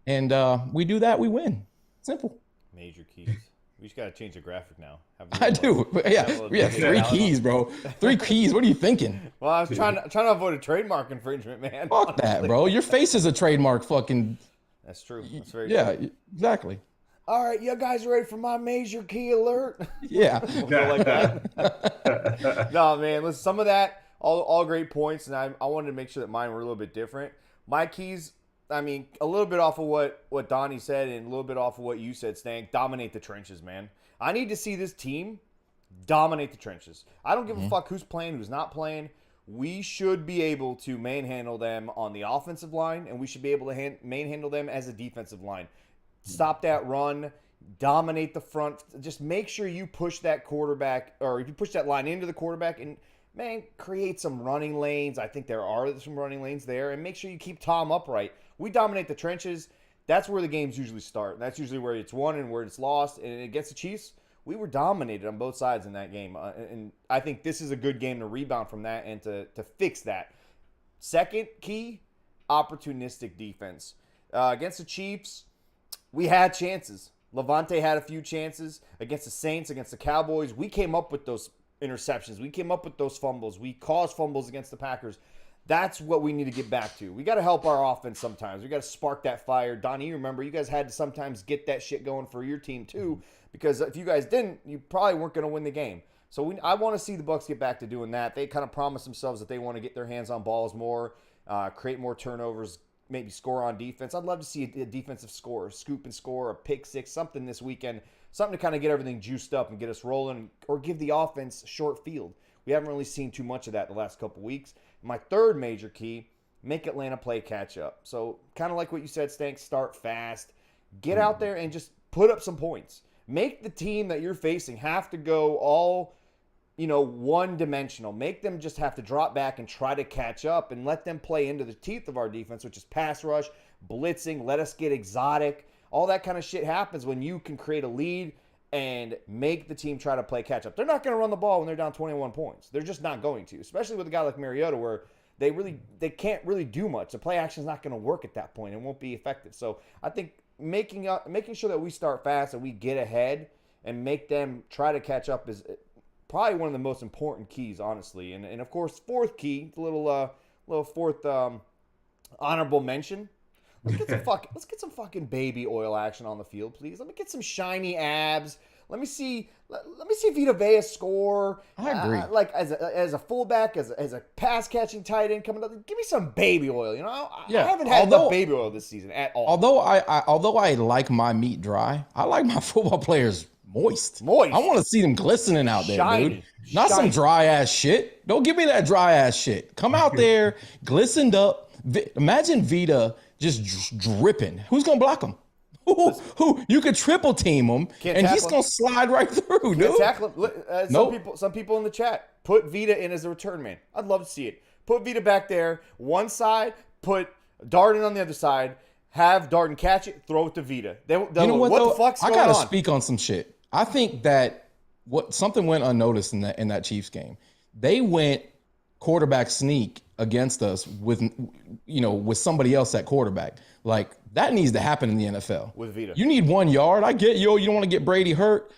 And we do that, we win. Simple. Major keys. We just got to change the graphic now. I do. Yeah, 3 keys, bro. 3 keys. What are you thinking? Well, I was trying to avoid a trademark infringement, man. Fuck honestly. that, bro. Your face is a trademark fucking. That's true. That's very Yeah, true. exactly. All right, you guys ready for my major key alert? Yeah. We'll go like that. No, man. Listen, some of that all great points, and I wanted to make sure that mine were a little bit different. My keys, I mean, a little bit off of what Donnie said and a little bit off of what you said, Stank, dominate the trenches, man. I need to see this team dominate the trenches. I don't give a fuck who's playing, who's not playing. We should be able to manhandle them on the offensive line, and we should be able to manhandle them as a defensive line. Stop that run, dominate the front. Just make sure you push that quarterback, or if you push that line into the quarterback, and, man, create some running lanes. I think there are some running lanes there, and make sure you keep Tom upright. We dominate the trenches. That's where the games usually start. That's usually where it's won and where it's lost. And against the Chiefs, we were dominated on both sides in that game. And I think this is a good game to rebound from that and to fix that. Second key, opportunistic defense. Against the Chiefs, we had chances. Levante had a few chances. Against the Saints, against the Cowboys, we came up with those interceptions. We came up with those fumbles. We caused fumbles against the Packers. That's what we need to get back to. We got to help our offense sometimes. We got to spark that fire. Donnie, you remember, you guys had to sometimes get that shit going for your team too, because if you guys didn't, you probably weren't going to win the game. So I want to see the Bucs get back to doing that. They kind of promised themselves that they want to get their hands on balls more, create more turnovers, maybe score on defense. I'd love to see a defensive score, scoop and score, a pick six, something this weekend, something to kind of get everything juiced up and get us rolling, or give the offense short field. We haven't really seen too much of that the last couple weeks. My third major key, make Atlanta play catch up. So kind of like what you said, Stank, start fast. Get out there and just put up some points. Make the team that you're facing have to go all, one-dimensional. Make them just have to drop back and try to catch up, and let them play into the teeth of our defense, which is pass rush, blitzing, let us get exotic. All that kind of shit happens when you can create a lead and make the team try to play catch up. They're not going to run the ball when they're down 21 points. They're just not going to, especially with a guy like Mariota, where they can't really do much. The play action is not going to work at that point. It won't be effective. So I think making sure that we start fast and we get ahead and make them try to catch up is probably one of the most important keys, honestly. And of course, fourth key, little fourth honorable mention. Let's get some fucking baby oil action on the field, please. Let me get some shiny abs. Let me see Vita Vea score. I agree. Like as a fullback, as a pass catching tight end coming up. Give me some baby oil. I haven't had enough baby oil this season at all. Although I like my meat dry, I like my football players moist. I want to see them glistening out there, shiny, dude. Not some dry ass shit. Don't give me that dry ass shit. Come out there, glistened up. Imagine Vita just dripping. Who's gonna block him? Who? You could triple team him, and he's gonna slide right through, dude. Can't tackle him. Some people in the chat put Vita in as a return man. I'd love to see it. Put Vita back there, one side. Put Darden on the other side. Have Darden catch it, throw it to Vita. What the fuck's going on? I gotta speak on some shit. I think that something went unnoticed in that Chiefs game. They went quarterback sneak against us with somebody else at quarterback. Like, that needs to happen in the NFL. With Vita. You need 1 yard. I get you. You don't want to get Brady hurt.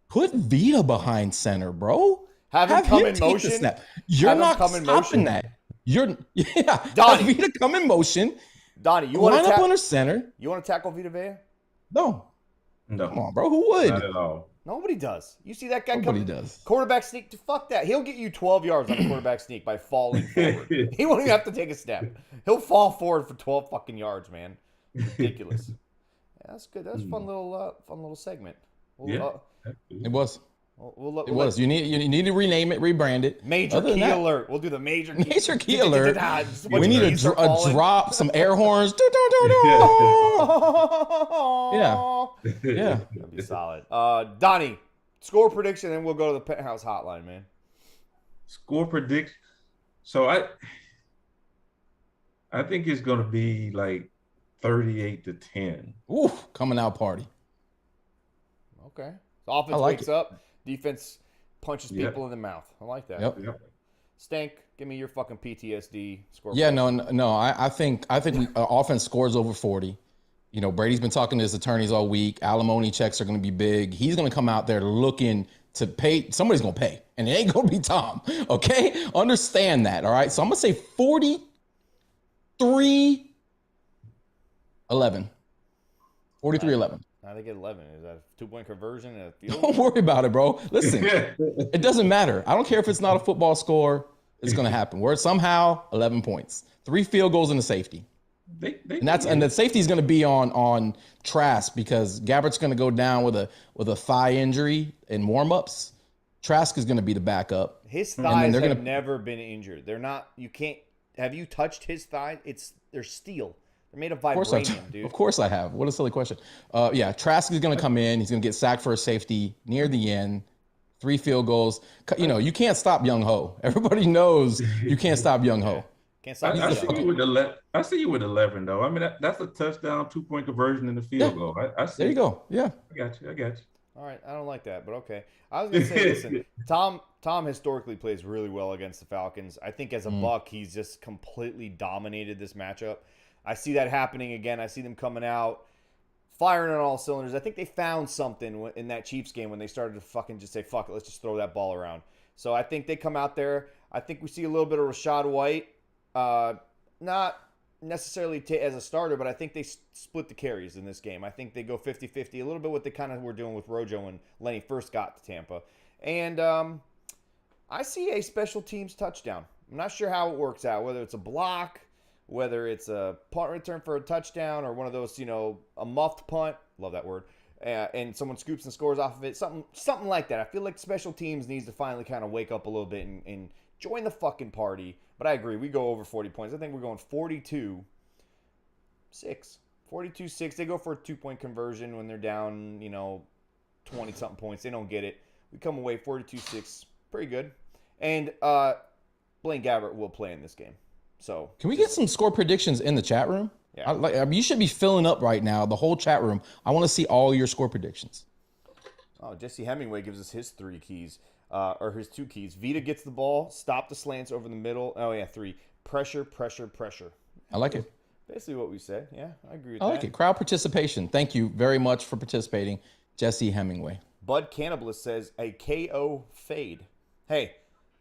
Put Vita behind center, bro. Have him come in motion. Snap. You're not stopping that. Donnie. Have Vita come in motion. Donnie, you want to line up under center. You want to tackle Vita Vea? No. Come on, bro. Who would? Not at all. Nobody does. You see that guy Nobody come? does. Quarterback sneak. Fuck that. He'll get you 12 yards on a quarterback sneak by falling forward. He won't even have to take a step. He'll fall forward for 12 fucking yards, man. Ridiculous. Yeah, that's good. That's a fun little segment. It was. It was. You need to rename it, rebrand it. Major key alert. We'll do the major key alert. We need to drop some air horns. Yeah. That'd be solid. Donnie, score prediction, and we'll go to the Penthouse hotline, man. Score prediction. So I think it's going to be like 38-10. Ooh, coming out party. Okay. The offense wakes up. Defense punches people in the mouth. I like that. Yep. Stank, give me your fucking PTSD score. Yeah, no. I think offense scores over 40. Brady's been talking to his attorneys all week. Alimony checks are going to be big. He's going to come out there looking to pay. Somebody's going to pay, and it ain't going to be Tom. Okay, understand that. All right. So I'm going to say 43-11. 43-11. Now they get 11. Is that a 2-point conversion and a field? Don't worry about it, bro. Listen, it doesn't matter. I don't care if it's not a football score. is going to happen. Where somehow 11 points, 3 field goals and a safety. And the safety is going to be on Trask because Gabbert's going to go down with a thigh injury in warmups. Trask is going to be the backup. His thighs have never been injured. They're not. You can't. Have you touched his thigh? They're steel. They're made of vibranium, dude. Of course I have. What a silly question. Yeah, Trask is going to come in. He's going to get sacked for a safety near the end. 3 field goals. You know, you can't stop Young Ho. Everybody knows you can't stop Young Ho. Can't stop. I see you with 11. I see you with 11 though. I mean, that's a touchdown, 2-point conversion in the field goal. I see. There you go. Yeah. I got you. All right, I don't like that, but okay. I was gonna say, listen, Tom historically plays really well against the Falcons. I think as a Buck, he's just completely dominated this matchup. I see that happening again. I see them coming out, firing on all cylinders. I think they found something in that Chiefs game when they started to fucking just say, fuck it, let's just throw that ball around. So I think they come out there. I think we see a little bit of Rachaad White. Not necessarily as a starter, but I think they split the carries in this game. I think they go 50-50, a little bit what they kind of were doing with Rojo when Lenny first got to Tampa. And I see a special teams touchdown. I'm not sure how it works out, whether it's a block, whether it's a punt return for a touchdown, or one of those, a muffed punt. Love that word. And someone scoops and scores off of it. Something like that. I feel like special teams needs to finally kind of wake up a little bit and join the fucking party. But I agree. We go over 40 points. I think we're going 42-6. 42-6. They go for a 2-point conversion when they're down, 20-something points. They don't get it. We come away 42-6. Pretty good. And Blaine Gabbert will play in this game. So can we get some score predictions in the chat room? Yeah. You should be filling up right now, the whole chat room. I want to see all your score predictions. Oh, Jesse Hemingway gives us his 3 keys. Or his 2 keys. Vita gets the ball, stop the slants over the middle. Oh, yeah, 3. Pressure. I like it. Basically what we said. Yeah, I agree with that. I like it. Crowd participation. Thank you very much for participating, Jesse Hemingway. Bud Cannibalist says a KO fade. Hey,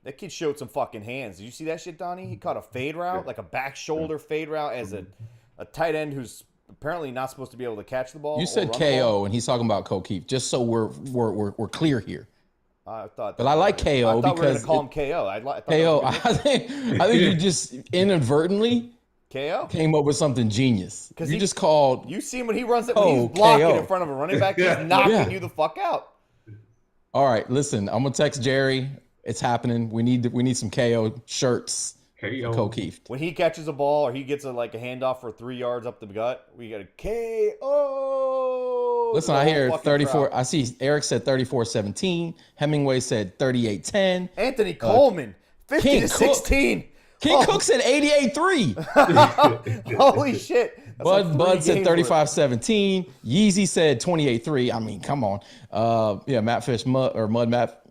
that kid showed some fucking hands. Did you see that shit, Donnie? He caught a fade route, like a back shoulder fade route as a tight end who's apparently not supposed to be able to catch the ball. You said KO, and he's talking about O'Keefe, just so we're clear here. I thought, but I like KO because we were going to call him KO. I think you just inadvertently KO came up with something genius. Because you just called. You see him when he runs it, when he's blocking KO. in front of a running back, he's knocking you the fuck out. All right, listen, I'm gonna text Jerry. It's happening. We need some KO shirts. KO. O'Keefe. When he catches a ball or he gets a handoff for 3 yards up the gut, we got a KO. Listen, I hear 34. Crowd. I see Eric said 34-17. Hemingway said 38-10. Anthony Coleman, 50-16. King Cook said 88-3. Holy shit. Bud said 35-17. Yeezy said 28-3. I mean, come on.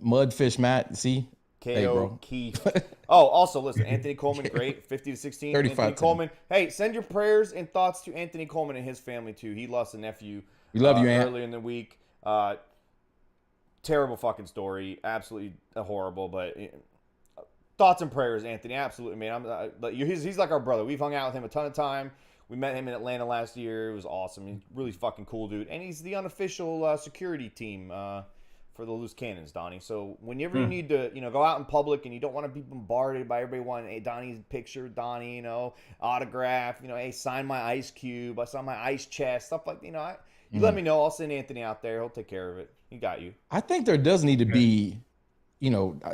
Mudfish Matt. See? KO Keith. Oh, also listen, Anthony Coleman, great, 50-16. Anthony Coleman. Hey, send your prayers and thoughts to Anthony Coleman and his family too. He lost a nephew. We love you, Ant. Earlier in the week. Terrible fucking story. Absolutely horrible. But thoughts and prayers, Anthony. Absolutely, man. He's like our brother. We've hung out with him a ton of time. We met him in Atlanta last year. It was awesome. He's really fucking cool dude. And he's the unofficial security team for the Loose Cannons, Donnie. So whenever you need to, go out in public and you don't want to be bombarded by everybody wanting, hey, Donnie's picture, Donnie, autograph, hey, sign my ice cube, I sign my ice chest, stuff like, you let me know. I'll send Anthony out there. He'll take care of it. He got you. I think there does need to be,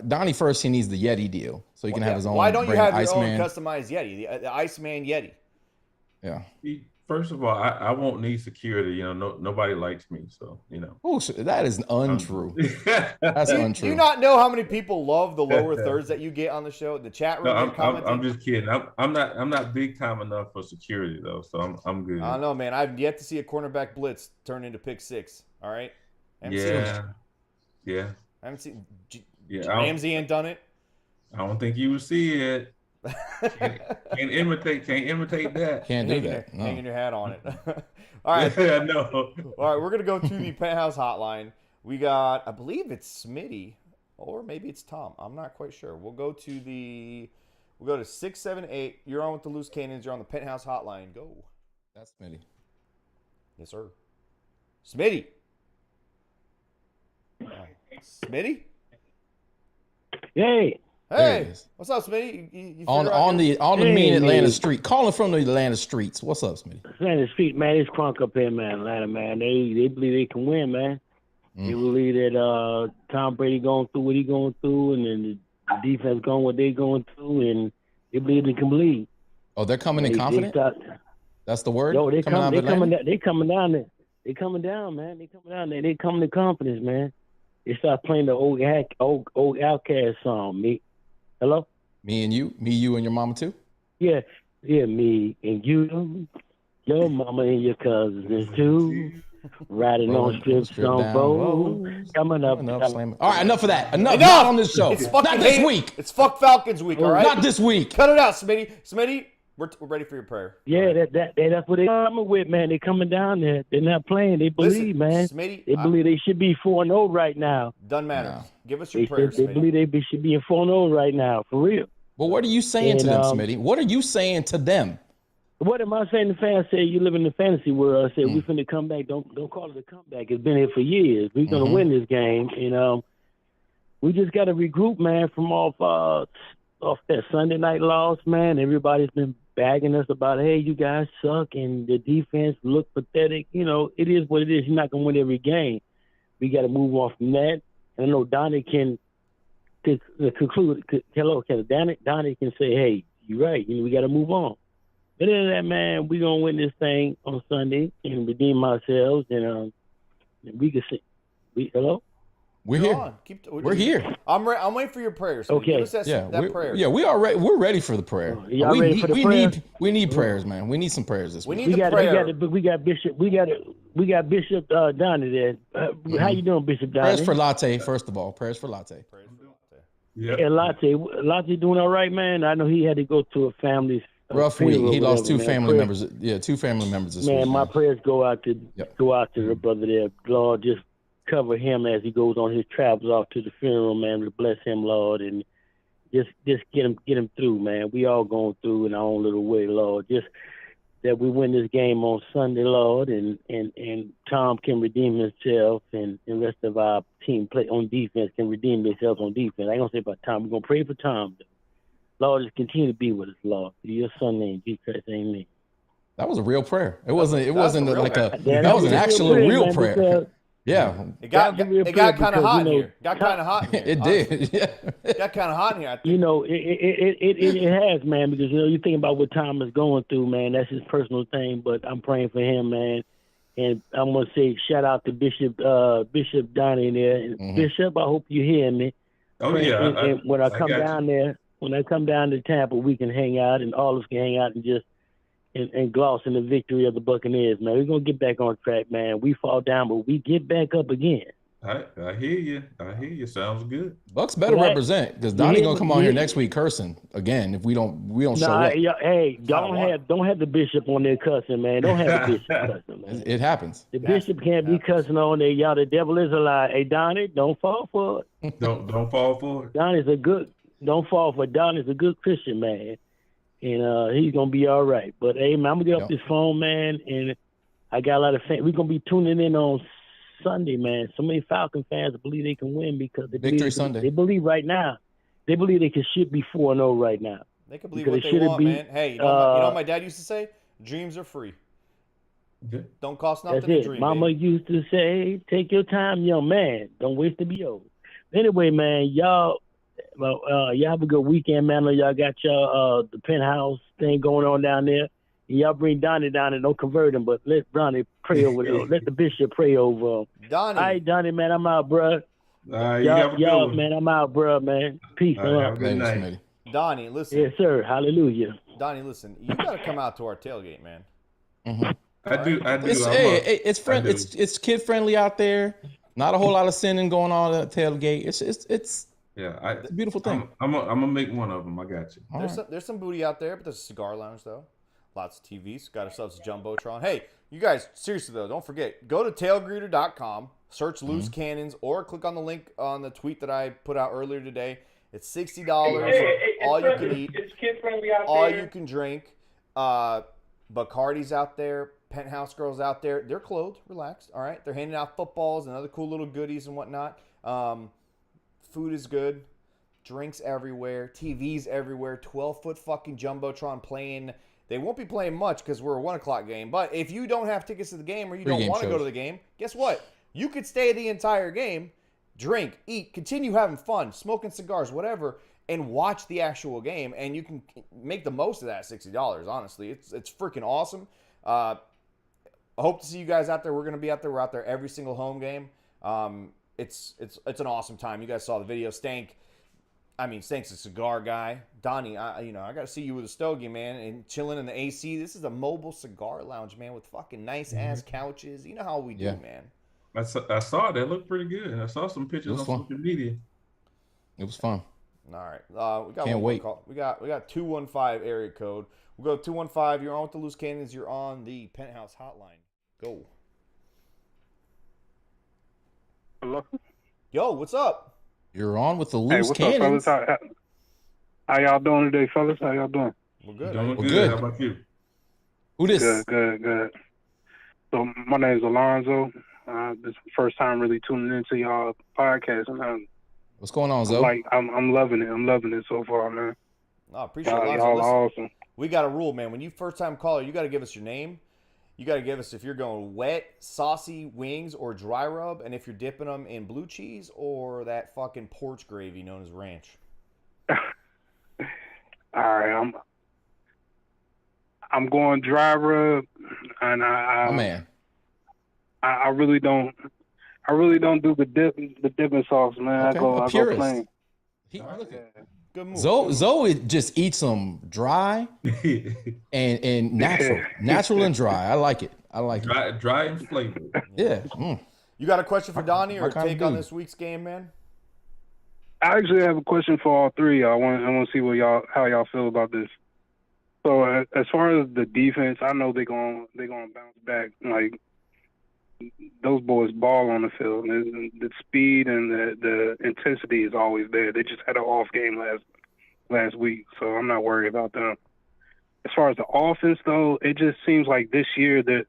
Donnie first, he needs the Yeti deal so he can have his own. Why don't you have your own customized Yeti, the Iceman Yeti? Yeah. First of all, I won't need security. Nobody likes me, so Oh, that is untrue. That's untrue. Do you not know how many people love the lower thirds that you get on the show? The chat room. I'm just kidding. I'm not big time enough for security though, so I'm good. I don't know, man. I've yet to see a cornerback blitz turn into pick six. All right. Yeah. I haven't seen. Ramsey ain't done it. I don't think you would see it. Can't imitate that. Can't do that. No. Hanging your hat on it. All right. Yeah, no. All right, we're gonna go to the Penthouse hotline. We got, I believe it's Smitty, or maybe it's Tom. I'm not quite sure. We'll go to 678. You're on with the Loose Cannons. You're on the Penthouse hotline. Go. That's Smitty. Yes, sir. Smitty. Smitty. Hey. There it Hey, is. what's up, Smitty? You On the Hey, mean Atlanta man. street. Calling from the Atlanta streets. What's up, Smitty? Atlanta Street, man, it's crunk up here, man. Atlanta, man. They believe they can win, man. They believe that Tom Brady going through what he going through, and then the defense going what they going through, and they believe they can bleed. Oh, they're coming in confident? That's the word? Yo, they coming out of Atlanta? coming down there. They coming down, man. They coming down there. They coming to confidence, man. They start playing the old Outkast song. Me, hello. Me, you, and your mama too? Yeah, me and you, your mama and your cousins too. Riding on strips on boats. Coming up. Slamming. All right, enough of that. Enough. Not on this show. It's fucking Not this week. It's fuck Falcons week, all right? Not this week. Cut it out, Smitty. Smitty, we're ready for your prayer. Yeah, that's what they coming with, man. They coming down there. They're not playing. They believe, man. Smitty, they believe they should be 4-0 right now. Doesn't matter. No. Give us your prayer, They Smitty. believe they should be 4-0 right now, for real. Well, what are you saying to them, Smitty? What are you saying to them? What am I saying to fans? Say you live in the fantasy world. I said we finna come back. Don't call it a comeback. It's been here for years. We're gonna win this game. And we just gotta regroup, man, from off that Sunday night loss, man. Everybody's been bagging us about, hey, you guys suck and the defense look pathetic. You know, it is what it is. You're not gonna win every game. We gotta move on from that. And I know Donnie can conclude. Hello, Donnie can say, hey, you're right. You know, we gotta move on. But other than that, man, we're going to win this thing on Sunday and redeem ourselves. And we can see. Hello? We're here. We're here. I'm waiting for your prayers. Okay. Give us that prayer. Yeah, we are ready. We're ready for the prayer. Y'all ready for the prayer? We need prayers, man. We need some prayers this week. We got Bishop. We got Bishop Donnie there. How you doing, Bishop Donnie? Prayers for Latte, first of all. Prayers for Latte. Yeah, Latte doing all right, man. I know he had to go to a family's rough week. He lost two family members. Yeah, two family members this week. Man, my prayers go out to the brother there. Lord, just cover him as he goes on his travels off to the funeral, man. We bless him, Lord, and just get him through, man. We all going through in our own little way, Lord. Just that we win this game on Sunday, Lord, and Tom can redeem himself, and the rest of our team play on defense can redeem themselves on defense. I ain't gonna say about Tom. We're gonna pray for Tom, though. Lord, just continue to be with us, Lord. In your son name, Jesus Christ, amen. That was a real prayer. It wasn't like a. Yeah, that was an actual real prayer. Yeah. It got kind of hot in here. Got kind of hot in here. It did. Yeah. It got kind of hot in here. I think. You know, it has, man, because, you know, you think about what Tom is going through, man. That's his personal thing, but I'm praying for him, man. And I'm going to say shout out to Bishop Donnie there. And Bishop, I hope you hear me. Oh, yeah. And when I come down there, when I come down to Tampa, we can hang out, and all of us can hang out and just and gloss in the victory of the Buccaneers, man. We're going to get back on track, man. We fall down, but we get back up again. I hear you. Sounds good. Bucs better represent, because Donnie gonna come on here next week cursing again if we don't show up. Hey, don't have the bishop on there cussing, man. Don't have the bishop cussing, man. It happens. The bishop can't be cussing on there. Y'all, the devil is a lie. Hey, Donnie, don't fall for it. Don't fall for it. Don't fall for it. Donnie's a good Christian, man. And he's gonna be all right. But hey, man, I'm gonna get off this phone, man, and I got a lot of fans. We're gonna be tuning in on Sunday, man. So many Falcon fans believe they can win because Sunday. They believe right now. They believe they should be 4-0 right now. They can believe what they want, man. Hey, you know what my dad used to say? Dreams are free. Okay. Don't cost nothing That's to it. dream. Mama baby. used to say, "Take your time, young man. Don't waste the BO." Anyway, man, y'all have a good weekend, man. I know y'all got your the Penthouse thing going on down there. And y'all bring Donnie down and don't convert him, but let Donnie pray over them. Let the bishop pray over him. Donnie. All right, Donnie, man, I'm out, bro. Y'all, man, I'm out, bro, man. Peace. Have a good night. Donnie, listen. Yes, sir. Hallelujah. Donnie, listen. You got to come out to our tailgate, man. Mm-hmm. I do. It's kid friendly out there. Not a whole lot of sinning going on at tailgate. It's a beautiful thing. I'm gonna make one of them. I got you. There's some booty out there, but there's a cigar lounge though. Lots of TVs. Got ourselves a jumbotron. Hey, you guys, seriously though, don't forget. Go to tailgreeter.com, search loose cannons, or click on the link on the tweet that I put out earlier today. It's $60. All you can eat. It's kid friendly out all you can drink. Bacardi's out there. Penthouse girls out there. They're clothed, relaxed. All right. They're handing out footballs and other cool little goodies and whatnot. Food is good. drinks everywhere, TVs everywhere, 12-foot fucking jumbotron playing. They won't be playing much because we're a 1 o'clock game. But if you don't have tickets to the game or you don't want to go to the game, guess what? You could stay the entire game, drink, eat, continue having fun, smoking cigars, whatever, and watch the actual game. And you can make the most of that $60, honestly. It's freaking awesome. I hope to see you guys out there. We're going to be out there. We're out there every single home game. It's an awesome time. You guys saw the video. Stank's a cigar guy. Donnie, I got to see you with a stogie, man, and chilling in the AC. This is a mobile cigar lounge, man, with fucking nice-ass couches. You know how we do, man. I saw it. That looked pretty good. I saw some pictures on social media. It was fun. All right. We got Can't wait. Call. We got 215 area code. We'll go 215. You're on with the Loose Cannons. You're on the Penthouse hotline. Go. Hello? Yo, what's up? You're on with the Hey, Loose what's Cannons. up, fellas? How y'all doing today, fellas? How y'all doing? We're good. Doing We're good. good. How about you? Who this? Good. So my name is Alonzo. This is the first time really tuning into y'all podcast, and What's going on, Zoe? I'm loving it. I'm loving it so far, man. I appreciate Y'all, it. y'all are awesome. We got a rule, man. When you first time caller, you got to give us your name. You got to give us if you're going wet, saucy wings or dry rub, and if you're dipping them in blue cheese or that fucking porch gravy known as ranch. All right, I'm going dry rub, and Oh man. I really don't do the dipping sauce, man. Okay. I go plain. Look at Good move. Zoe just eats them dry and natural and dry. I like it. Dry and flavored. Yeah. You got a question for Donnie or My a kind of take on dude. this week's game, man? I actually have a question for all three. I want to see how y'all feel about this. So as far as the defense, I know they're gonna bounce back. Like those boys ball on the field. The speed and the intensity is always there. They just had an off game last week, so I'm not worried about them. As far as the offense, though, it just seems like this year that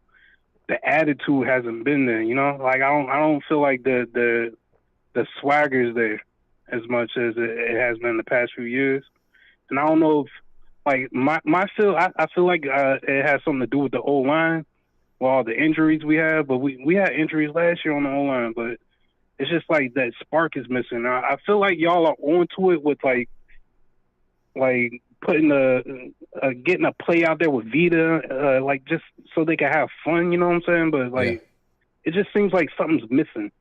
the attitude hasn't been there. You know, like I don't feel like the swagger's there as much as it has been the past few years. And I don't know if like I feel like it has something to do with the O-line, with all the injuries we have. But we had injuries last year on the O-line, but it's just like that spark is missing. I feel like y'all are onto it with like putting getting a play out there with Vita, like just so they can have fun. You know what I'm saying? But like it just seems like something's missing.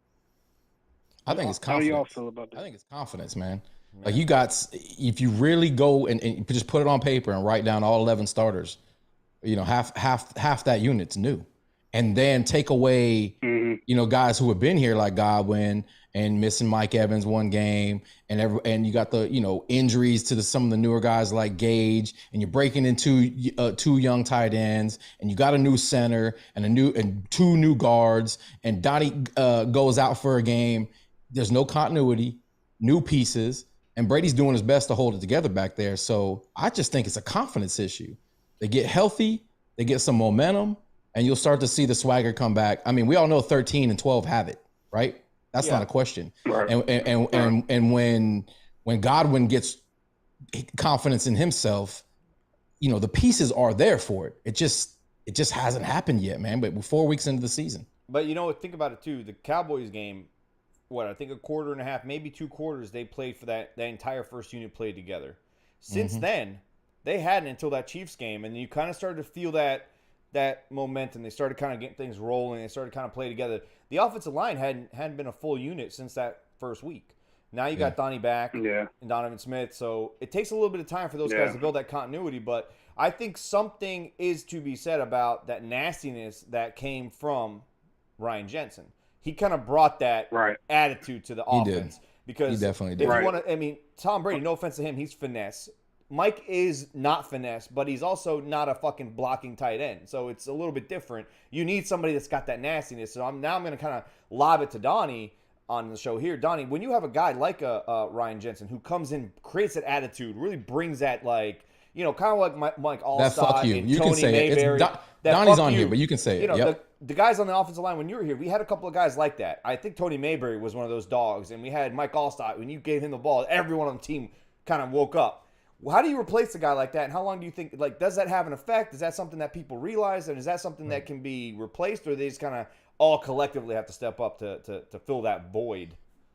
I think it's How do confidence. y'all feel about that? I think it's confidence, man. Like you got, if you really go and just put it on paper and write down all 11 starters, you know, half that unit's new, and then take away, you know, guys who have been here like Godwin and missing Mike Evans one game, and you got the, you know, injuries to some of the newer guys like Gage, and you're breaking into two young tight ends, and you got a new center and two new guards, and Donnie goes out for a game. There's no continuity, new pieces, and Brady's doing his best to hold it together back there. So I just think it's a confidence issue. They get healthy, they get some momentum, and you'll start to see the swagger come back. I mean, we all know 13 and 12 have it, right? That's not a question. Right. And when Godwin gets confidence in himself, you know, the pieces are there for it. It just hasn't happened yet, man. But we're 4 weeks into the season. But you know what? Think about it too. The Cowboys game, I think a quarter and a half, maybe 2 quarters, they played for that entire first unit played together. Since then, they hadn't until that Chiefs game, and you kind of started to feel that momentum. They started kind of getting things rolling. They started kind of play together. The offensive line hadn't been a full unit since that first week. Now you got Donnie back and Donovan Smith, so it takes a little bit of time for those guys to build that continuity. But I think something is to be said about that nastiness that came from Ryan Jensen. He kind of brought that attitude to the offense. Did. Because he definitely did. If you want to, I mean, Tom Brady, no offense to him, he's finesse. Mike is not finesse, but he's also not a fucking blocking tight end. So it's a little bit different. You need somebody that's got that nastiness. So I'm going to kind of lob it to Donnie on the show here. Donnie, when you have a guy like a Ryan Jensen who comes in, creates that attitude, really brings that, like, you know, kind of like Mike Allstott That fuck you. and You Tony can say Mayberry. it. Donnie's on here, but you can say it. Yep. The guys on the offensive line, when you were here, we had a couple of guys like that. I think Tony Mayberry was one of those dogs, and we had Mike Allstott. When you gave him the ball, everyone on the team kind of woke up. Well, how do you replace a guy like that, and how long do you think, like, does that have an effect? Is that something that people realize, and is that something that can be replaced, or they just kind of all collectively have to step up to fill that void?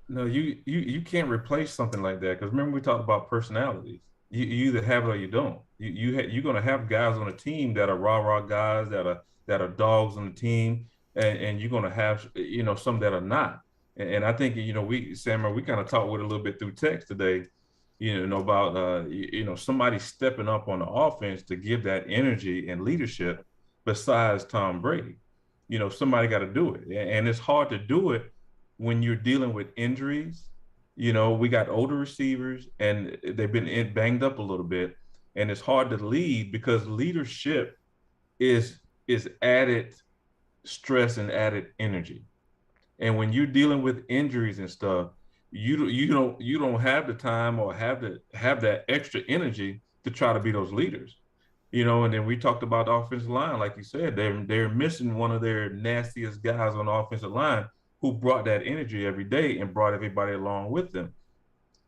No, you can't replace something like that, because remember we talked about personalities. You either have it or you don't. You're going to have guys on a team that are rah-rah guys, that are dogs on the team, and you're going to have, some that are not. And I think, Sammer, we kind of talked with a little bit through text today, about, somebody stepping up on the offense to give that energy and leadership besides Tom Brady. Somebody got to do it. And it's hard to do it when you're dealing with injuries. We got older receivers and they've been banged up a little bit. And it's hard to lead because leadership is added stress and added energy. And when you're dealing with injuries and stuff, you don't have the time or have that extra energy to try to be those leaders. And then we talked about the offensive line, like you said, they're missing one of their nastiest guys on the offensive line who brought that energy every day and brought everybody along with them.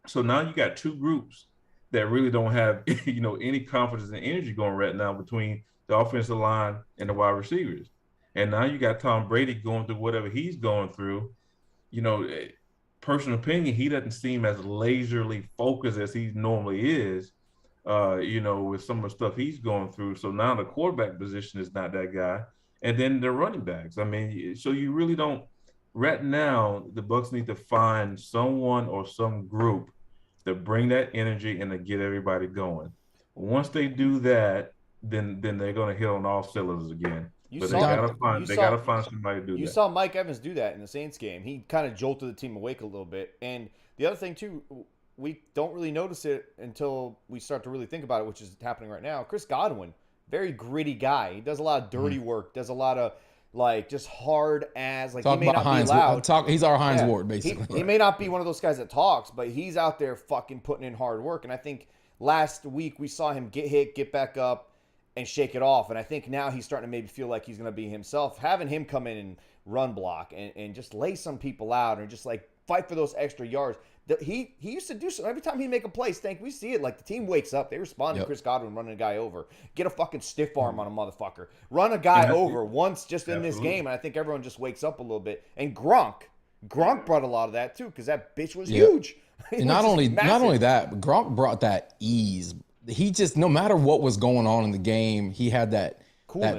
So now you got two groups that really don't have, any confidence and energy going right now between the offensive line and the wide receivers. And now you got Tom Brady going through whatever he's going through. Personal opinion, he doesn't seem as laserly focused as he normally is, with some of the stuff he's going through. So now the quarterback position is not that guy. And then the running backs. I mean, so you really don't. Right now, the Bucs need to find someone or some group to bring that energy and to get everybody going. Once they do that, then they're going to hit on all cylinders again. But they gotta find somebody to do that. You saw Mike Evans do that in the Saints game. He kind of jolted the team awake a little bit. And the other thing too, we don't really notice it until we start to really think about it, which is happening right now. Chris Godwin, very gritty guy. He does a lot of dirty work. Does a lot of just hard as he may not be loud. He's our Hines Ward, basically. He may not be one of those guys that talks, but he's out there fucking putting in hard work. And I think last week we saw him get hit, get back up, and shake it off. And I think now he's starting to maybe feel like he's going to be himself. Having him come in and run block and just lay some people out and just fight for those extra yards. He used to do so every time he make a play. Stank, we see it. The team wakes up, they respond to Chris Godwin running a guy over. Get a fucking stiff arm on a motherfucker. Run a guy over once just in this game, and I think everyone just wakes up a little bit. And Gronk brought a lot of that too, because that bitch was huge. And not only that, but Gronk brought that ease. He just, no matter what was going on in the game, he had that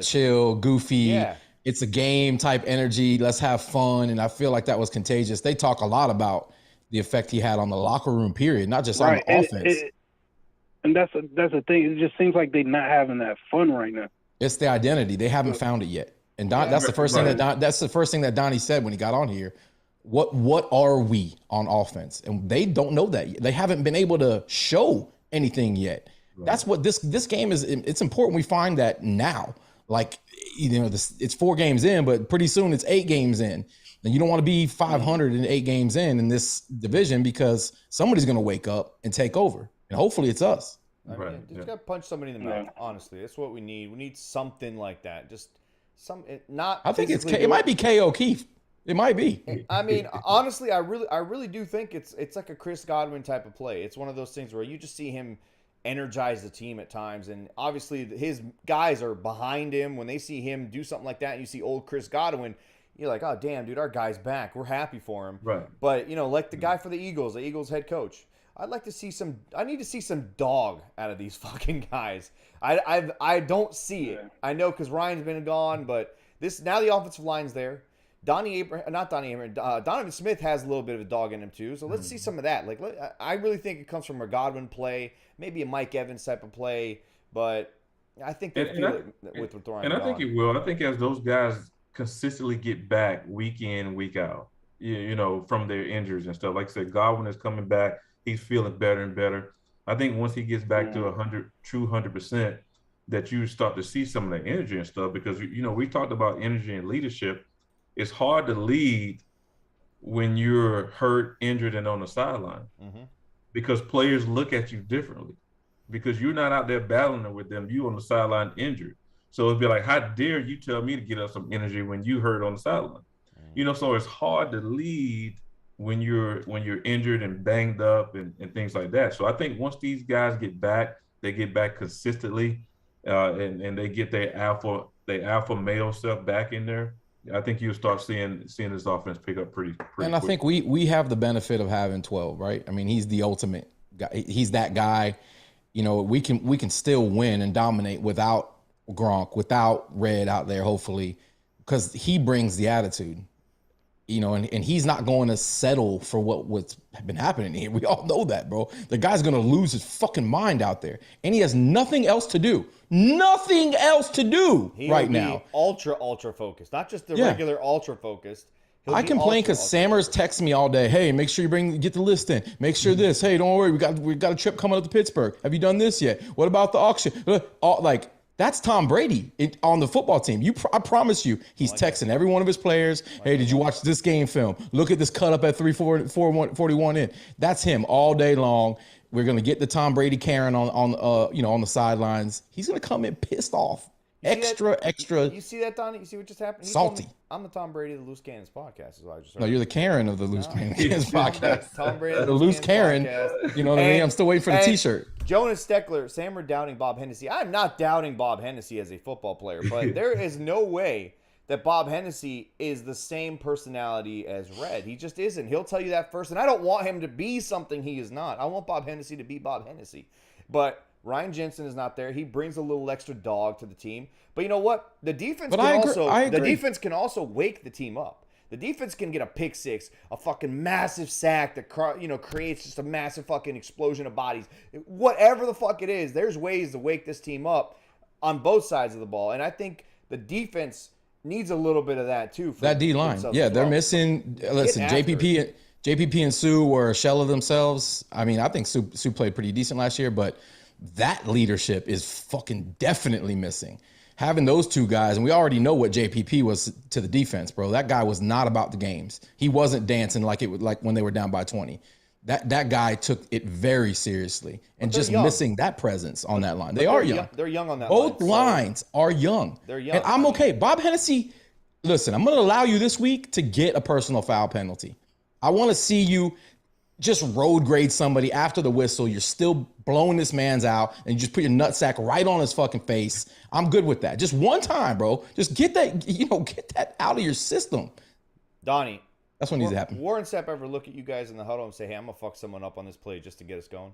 chill, goofy, it's a game type energy. Let's have fun. And I feel like that was contagious. They talk a lot about the effect he had on the locker room, period, not just on the offense. And that's the thing. It just seems like they're not having that fun right now. It's the identity. They haven't found it yet. And that's the first thing that's the first thing that Donnie said when he got on here. What are we on offense? And they don't know that yet. They haven't been able to show anything yet. Right. That's what this game is. It's important we find that now. It's 4 games in, but pretty soon it's 8 games in. And you don't want to be 500 and 8 games in this division, because somebody's going to wake up and take over. And hopefully it's us. Just got to punch somebody in the mouth, honestly. That's what we need. We need something like that. Just I think it might be K.O. Keefe. It might be. I mean, honestly, I really do think it's like a Chris Godwin type of play. It's one of those things where you just see him energize the team at times, and obviously his guys are behind him. When they see him do something like that, and you see old Chris Godwin, you're like, oh damn, dude, our guy's back. We're happy for him. Right. But like the guy for the Eagles head coach, I need to see some dog out of these fucking guys. I don't see it. I know because Ryan's been gone, but now the offensive line's there. Donovan Smith has a little bit of a dog in him too. So let's see some of that. I really think it comes from a Godwin play, maybe a Mike Evans type of play, but I think they'll feel it with Ryan. And I think it will. I think as those guys consistently get back week in, week out, from their injuries and stuff. Like I said, Godwin is coming back. He's feeling better and better. I think once he gets back to 100%, that you start to see some of that energy and stuff, because, we talked about energy and leadership. It's hard to lead when you're hurt, injured, and on the sideline, because players look at you differently, because you're not out there battling with them. You on the sideline injured. So it'd be like, how dare you tell me to get up some energy when you hurt on the sideline? So it's hard to lead when you're injured and banged up and things like that. So I think once these guys get back, they get back consistently, and they get their alpha male stuff back in there. I think you'll start seeing this offense pick up pretty and I quick. think we have the benefit of having 12, right? I mean, he's the ultimate guy. He's that guy. We can still win and dominate without Gronk, without Red out there, hopefully, because he brings the attitude. And he's not going to settle for what's been happening here. We all know that, bro. The guy's going to lose his fucking mind out there. And he has nothing else to do. Nothing else to do right now. Ultra focused. Not just the regular ultra focused. I complain because Sammers texts me all day. Hey, make sure you get the list in. Make sure this. Hey, don't worry. We got a trip coming up to Pittsburgh. Have you done this yet? What about the auction? That's Tom Brady on the football team. I promise you, he's texting every one of his players. Hey, did you watch this game film? Look at this cut up at 3:41 in. That's him all day long. We're gonna get the Tom Brady Karen on the sidelines. He's gonna come in pissed off. Extra. You see that, Donnie? You see what just happened? Salty. I'm the Tom Brady of the Loose Cannons podcast. Is what I just heard. No, you're the Karen of the Loose Cannons podcast. Tom Brady of the Loose Karen. Podcast. You know what I mean? I'm still waiting for the T-shirt. Jonas Steckler, Sam are doubting Bob Hennessy. I'm not doubting Bob Hennessy as a football player, but there is no way that Bob Hennessy is the same personality as Red. He just isn't. He'll tell you that first, and I don't want him to be something he is not. I want Bob Hennessy to be Bob Hennessy. But Ryan Jensen is not there. He brings a little extra dog to the team. But you know what? The defense defense can also wake the team up. The defense can get a pick six, a fucking massive sack that creates just a massive fucking explosion of bodies. Whatever the fuck it is, there's ways to wake this team up on both sides of the ball. And I think the defense needs a little bit of that too. For that D line, yeah, they're missing. Listen, JPP and Sue were a shell of themselves. I mean, I think Sue played pretty decent last year, but that leadership is fucking definitely missing. Having those two guys, and we already know what JPP was to the defense, bro. That guy was not about the games. He wasn't dancing like when they were down by 20. That guy took it very seriously, and just missing that presence on that line. They are young. They're young on that line. Both lines are young. They're young. And I'm okay. Bob Hennessy, listen, I'm going to allow you this week to get a personal foul penalty. I want to see you just road grade somebody after the whistle. You're still blowing this man's out, and you just put your nutsack right on his fucking face. I'm good with that. Just one time, bro. Just get that, get that out of your system. Donnie. That's what needs to happen. Warren Sapp ever look at you guys in the huddle and say, hey, I'm going to fuck someone up on this play just to get us going?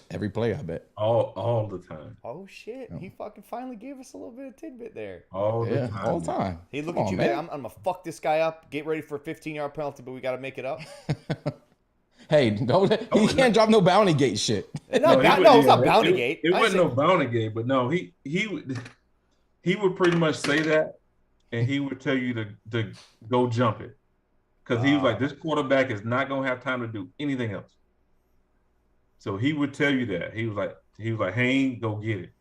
Every play, I bet. All the time. Oh, shit. He fucking finally gave us a little bit of tidbit there. All the time. He look at you, man. I'm going to fuck this guy up, get ready for a 15-yard penalty, but we got to make it up. Hey, he can't drop no bounty gate shit. No, it's not bounty gate. It wasn't no bounty gate, but no, he would pretty much say that, and he would tell you to go jump it, because he was like, this quarterback is not gonna have time to do anything else. So he would tell you that. He was like, hey, go get it.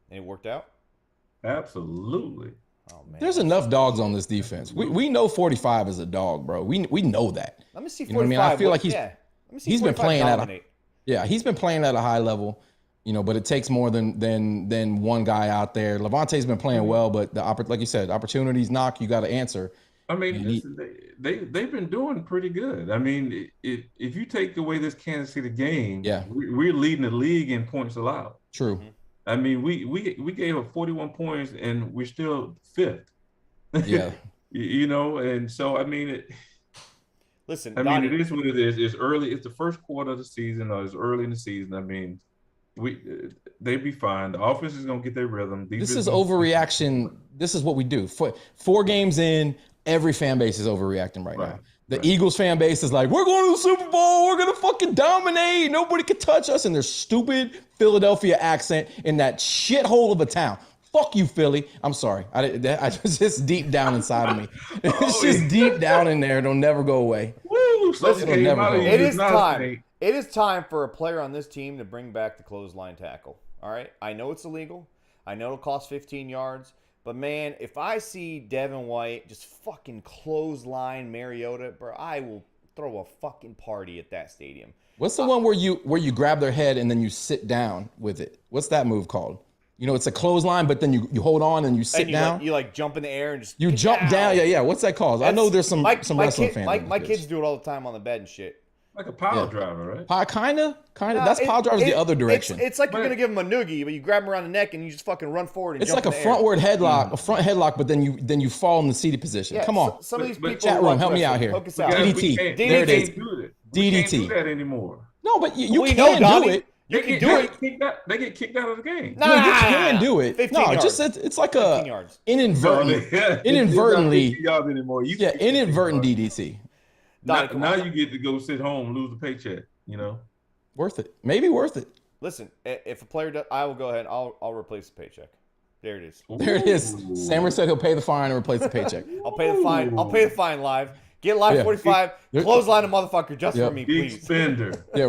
And it worked out? Absolutely. Oh, man. There's enough dogs on this defense. We know 45 is a dog, bro. We know that. Let me see 45. You know what I mean? I feel like he's been playing he's been playing at a high level, but it takes more than one guy out there. Levante's been playing well, but like you said, opportunities knock, you got to answer. I mean, they've been doing pretty good. I mean, if you take away this Kansas City game, we're leading the league in points allowed. True. Mm-hmm. I mean, we gave up 41 points, and we're still fifth. Yeah. And so, I mean, listen, Donnie, it is what it is. It's early. It's the first quarter of the season, or it's early in the season. I mean, they'd be fine. The offense is going to get their rhythm. This is overreaction. This is what we do. 4 games in, every fan base is overreacting right now. The Eagles fan base is like, we're going to the Super Bowl. We're going to fucking dominate. Nobody can touch us. And their stupid Philadelphia accent in that shithole of a town. Fuck you, Philly. I'm sorry. It's just deep down inside of me. It's just deep down in there. It'll never go away. It is time. It is time for a player on this team to bring back the clothesline tackle. All right? I know it's illegal. I know it'll cost 15 yards. But, man, if I see Devin White just fucking clothesline Mariota, bro, I will throw a fucking party at that stadium. What's the one where you grab their head and then you sit down with it? What's that move called? it's a clothesline, but then you hold on and you sit And down. you jump in the air and just You get jump down. Yeah. What's that called? I know there's some wrestling fans. My kids do it all the time on the bed and shit. Like a pile driver, right? Kind of. That's pile driver's the other direction. It's like you're gonna give him a noogie, but you grab him around the neck and you just fucking run forward. And It's jump like a frontward headlock, but then you fall in the seated position. Yeah, Come on, some of these people. chat room, help me out here. Hook us out. DDT. There it is. We can't DDT. do that anymore. No, but you We can know, do Donnie. it. You can do it. They get kicked out of the game. No, you can do it. 15 No, yards. just it's like 15 yards. inadvertent yards anymore. inadvertent DDT. Now you get to go sit home, lose a paycheck. Worth it. Maybe worth it. Listen, if a player does, I will go ahead. I'll replace the paycheck. There it is. There it is. Sammer said he'll pay the fine and replace the paycheck. I'll pay the fine. I'll pay the fine live. Get live 45. Clothesline a motherfucker just for me, Big please. spender. Yeah.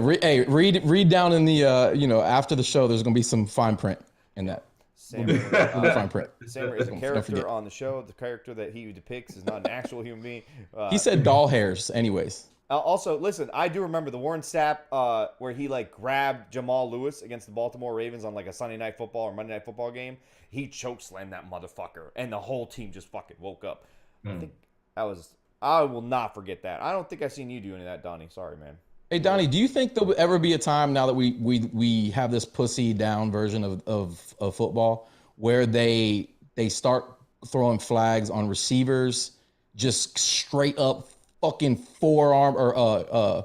Read down in the after the show. There's gonna be some fine print in that. Sammer, Fine print. Sammer is a Don't character forget. on the show. The character that he depicts is not an actual human being. He said doll hairs. Anyways. Also, listen, I do remember the Warren Sapp where he grabbed Jamal Lewis against the Baltimore Ravens on a Sunday Night Football or Monday Night Football game. He chokeslammed that motherfucker, and the whole team just fucking woke up. I think I will not forget that. I don't think I've seen you do any of that, Donnie. Sorry, man. Hey, Donnie, do you think there will ever be a time now that we have this pussy down version of football where they start throwing flags on receivers, just straight up fucking forearm or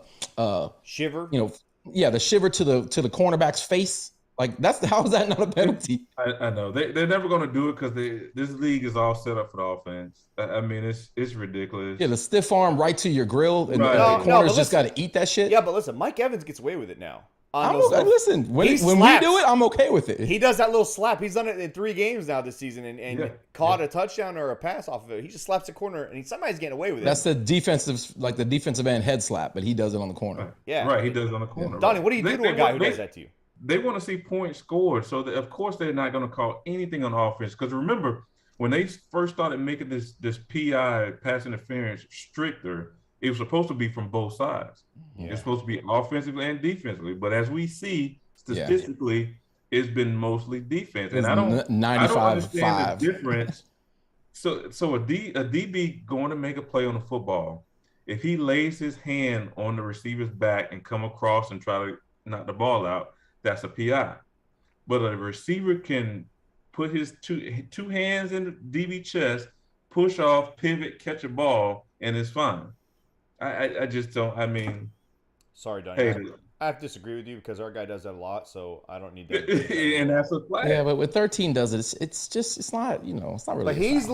Shiver? the shiver to the cornerback's face? Like how is that not a penalty? I know they're never going to do it because this league is all set up for the offense. I mean, it's ridiculous. Yeah, the stiff arm right to your grill, and Right. the corners just got to eat that shit. Yeah, but listen, Mike Evans gets away with it now. Listen, when we do it, I'm okay with it. He does that little slap. He's done it in 3 games now this season and caught a touchdown or a pass off of it. He just slaps the corner, and somebody's getting away with it. That's the defensive end head slap, but he does it on the corner. Right. Yeah. Right, he does it on the corner. Donnie, what do you do to a guy who does that to you? They want to see points scored, so that, of course they're not going to call anything on offense. Because remember, when they first started making this PI pass interference stricter, it was supposed to be from both sides. Yeah. It's supposed to be offensively and defensively. But as we see, statistically, it's been mostly defense. And I don't understand the difference. So a DB going to make a play on the football, if he lays his hand on the receiver's back and come across and try to knock the ball out, that's a PI. But a receiver can put his two hands in the DB chest, push off, pivot, catch a ball, and it's fine. I just don't. I mean, sorry, Donnie. I have to disagree with you because our guy does that a lot, so I don't need that. And that's a flag. Yeah, but with 13 does it, it's not it's not really. But he's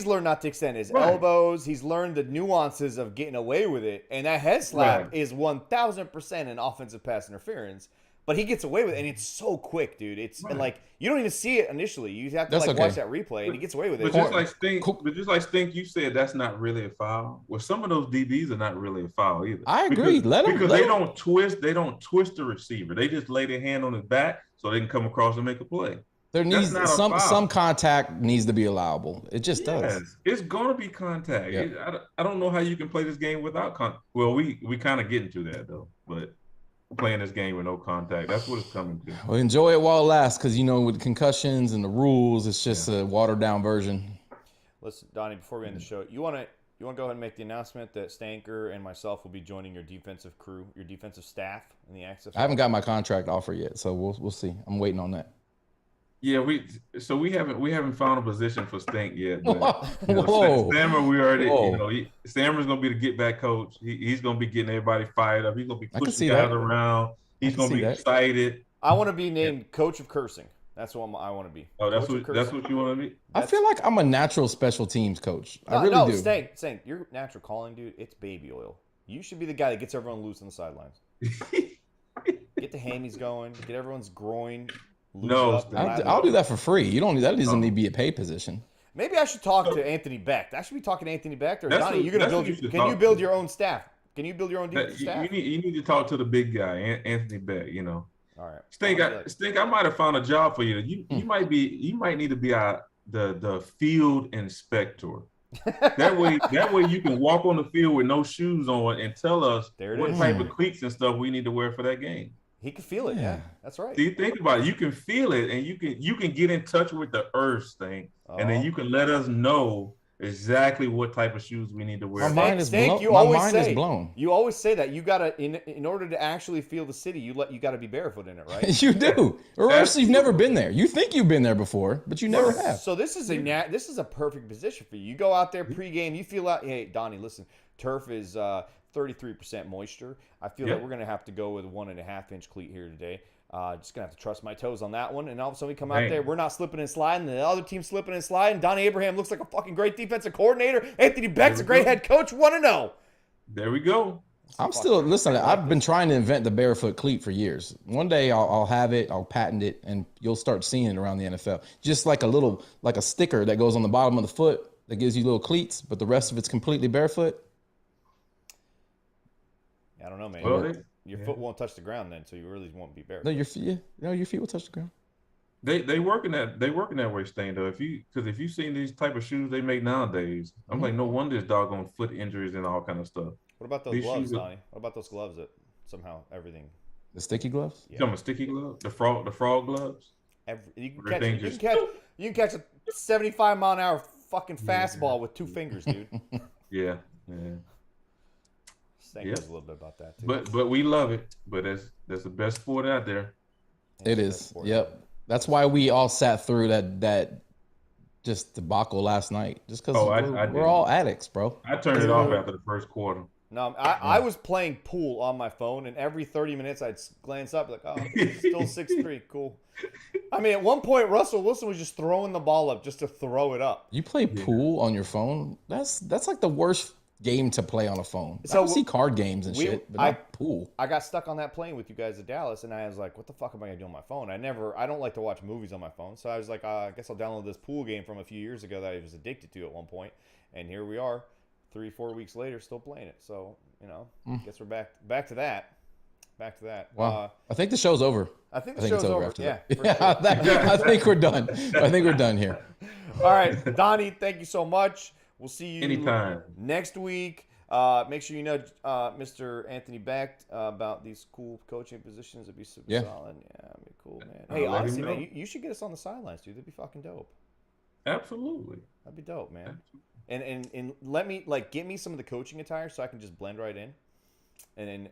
learned not to extend his elbows. He's learned the nuances of getting away with it, and that head slap is 1,000% an offensive pass interference. But he gets away with it, and it's so quick, dude. And you don't even see it initially. You have to watch that replay, and he gets away with it. But just like Stink, you said that's not really a foul. Well, some of those DBs are not really a foul either. I agree. Because they don't twist the receiver. They just lay their hand on his back so they can come across and make a play. There needs some contact needs to be allowable. It just does. It's gonna be contact. Yeah. I don't know how you can play this game without contact. Well, we kind of get into that though, but playing this game with no contact, that's what it's coming to. Well, enjoy it while it lasts, because with concussions and the rules, it's just a watered down version. Listen, Donnie, before we end the show, you want to go ahead and make the announcement that Stanker and myself will be joining your defensive crew, your defensive staff in the Access? I haven't got my contract offer yet, so we'll see. I'm waiting on that. Yeah, we haven't found a position for Stink yet. But, Stammer, we already, Stammer's gonna be the get back coach. He's gonna be getting everybody fired up. He's gonna be pushing guys around. He's gonna be excited. I want to be named Coach of Cursing. That's what I want to be. Oh, that's what you want to be. I feel like I'm a natural special teams coach. I really do. Stank, your natural calling, dude. It's baby oil. You should be the guy that gets everyone loose on the sidelines. Get the hammies going. Get everyone's groin. I'll do that for free. You don't. That doesn't need to be a pay position. Maybe I should talk to Anthony Beck. I should be talking to Anthony Beck. Or Donnie, you're gonna build. Can you build your own staff? Can you build your own defensive staff? You need to talk to the big guy, Anthony Beck. All right. Stink. I might have found a job for you. You might need to be the field inspector. That way you can walk on the field with no shoes on and tell us what type of cleats and stuff we need to wear for that game. He can feel it. Yeah, that's right. See, think about it. You can feel it, and you can get in touch with the earth thing, and then you can let us know exactly what type of shoes we need to wear. My mind is blown. You always say that you gotta in order to actually feel the city, you gotta be barefoot in it, right? You do, or else you've never been there. You think you've been there before, but you never have. So this is a perfect position for you. You go out there pregame, you feel out. Hey, Donnie, listen, turf is 33% moisture. I feel like we're gonna have to go with a 1.5-inch cleat here today. Just gonna have to trust my toes on that one. And all of a sudden we come out there, we're not slipping and sliding. The other team's slipping and sliding. Donnie Abraham looks like a fucking great defensive coordinator. Anthony Beck's a great head coach. 1-0. There we go. I'm still listen. I've been trying to invent the barefoot cleat for years. One day I'll have it. I'll patent it, and you'll start seeing it around the NFL. Just like a sticker that goes on the bottom of the foot that gives you little cleats, but the rest of it's completely barefoot. I don't know, man. Well, your foot won't touch the ground then, so you really won't be barefoot. No, your feet will touch the ground. They working that way, Stain, though. If you've seen these type of shoes they make nowadays, I'm like, no wonder there's doggone foot injuries and all kind of stuff. What about those gloves, Donnie? What about those gloves that somehow everything? The sticky gloves? Yeah. Some sticky gloves, the frog gloves. You can catch a 75-mile-an-hour fucking fastball with 2 fingers, dude. Yeah. Sting knows a little bit about that too. But we love it. But that's the best sport out there. It is. Yep. That's why we all sat through that just debacle last night. Just because we're all addicts, bro. I turned it off after the first quarter. No, I was playing pool on my phone, and every 30 minutes I'd glance up like, oh, still 6-3, cool. I mean, at one point Russell Wilson was just throwing the ball up just to throw it up. You play pool on your phone? That's like the worst game to play on a phone. So I see card games and shit, but not pool. I got stuck on that plane with you guys at Dallas, and I was like, what the fuck am I gonna do on my phone? I don't like to watch movies on my phone, so I was like, I guess I'll download this pool game from a few years ago that I was addicted to at one point, and here we are 3-4 weeks later still playing it. So guess we're back to that. Wow. I think the show's over. I think the show's over after that. Yeah, I think we're done. I think we're done here. All right, Donnie, thank you so much. We'll see you anytime next week. Make sure you know Mr. Anthony Beck about these cool coaching positions. It'd be super solid. Yeah, it'd be cool, man. Hey, honestly, man, you should get us on the sidelines, dude. That'd be fucking dope. Absolutely. That'd be dope, man. And let me get me some of the coaching attire so I can just blend right in, and then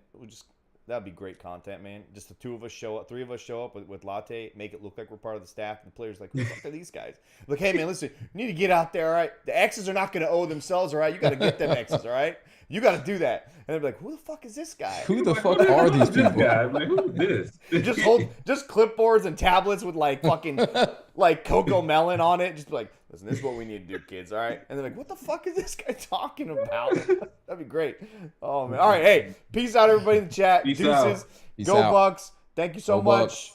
that'd be great content, man. Just the 3 of us show up with latte, make it look like we're part of the staff, and the players like, who the fuck are these guys? Like, hey man, listen, you need to get out there, all right? The X's are not gonna owe themselves, all right? You gotta get them X's, all right? You gotta do that. And they'll be like, who the fuck is this guy? Who the fuck are these people? Like, who is this? just clipboards and tablets with like fucking like Coco Melon on it. Just be like, listen, this is what we need to do, kids, all right? And they're like, what the fuck is this guy talking about? That'd be great. Oh man. All right, hey, peace out everybody in the chat. Peace Deuces. out. Peace Go out. Bucs. Thank you so Go much. Bucs.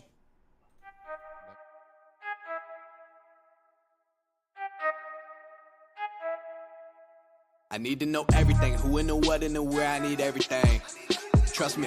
I need to know everything. Who and the what and the where. I need everything. Trust me.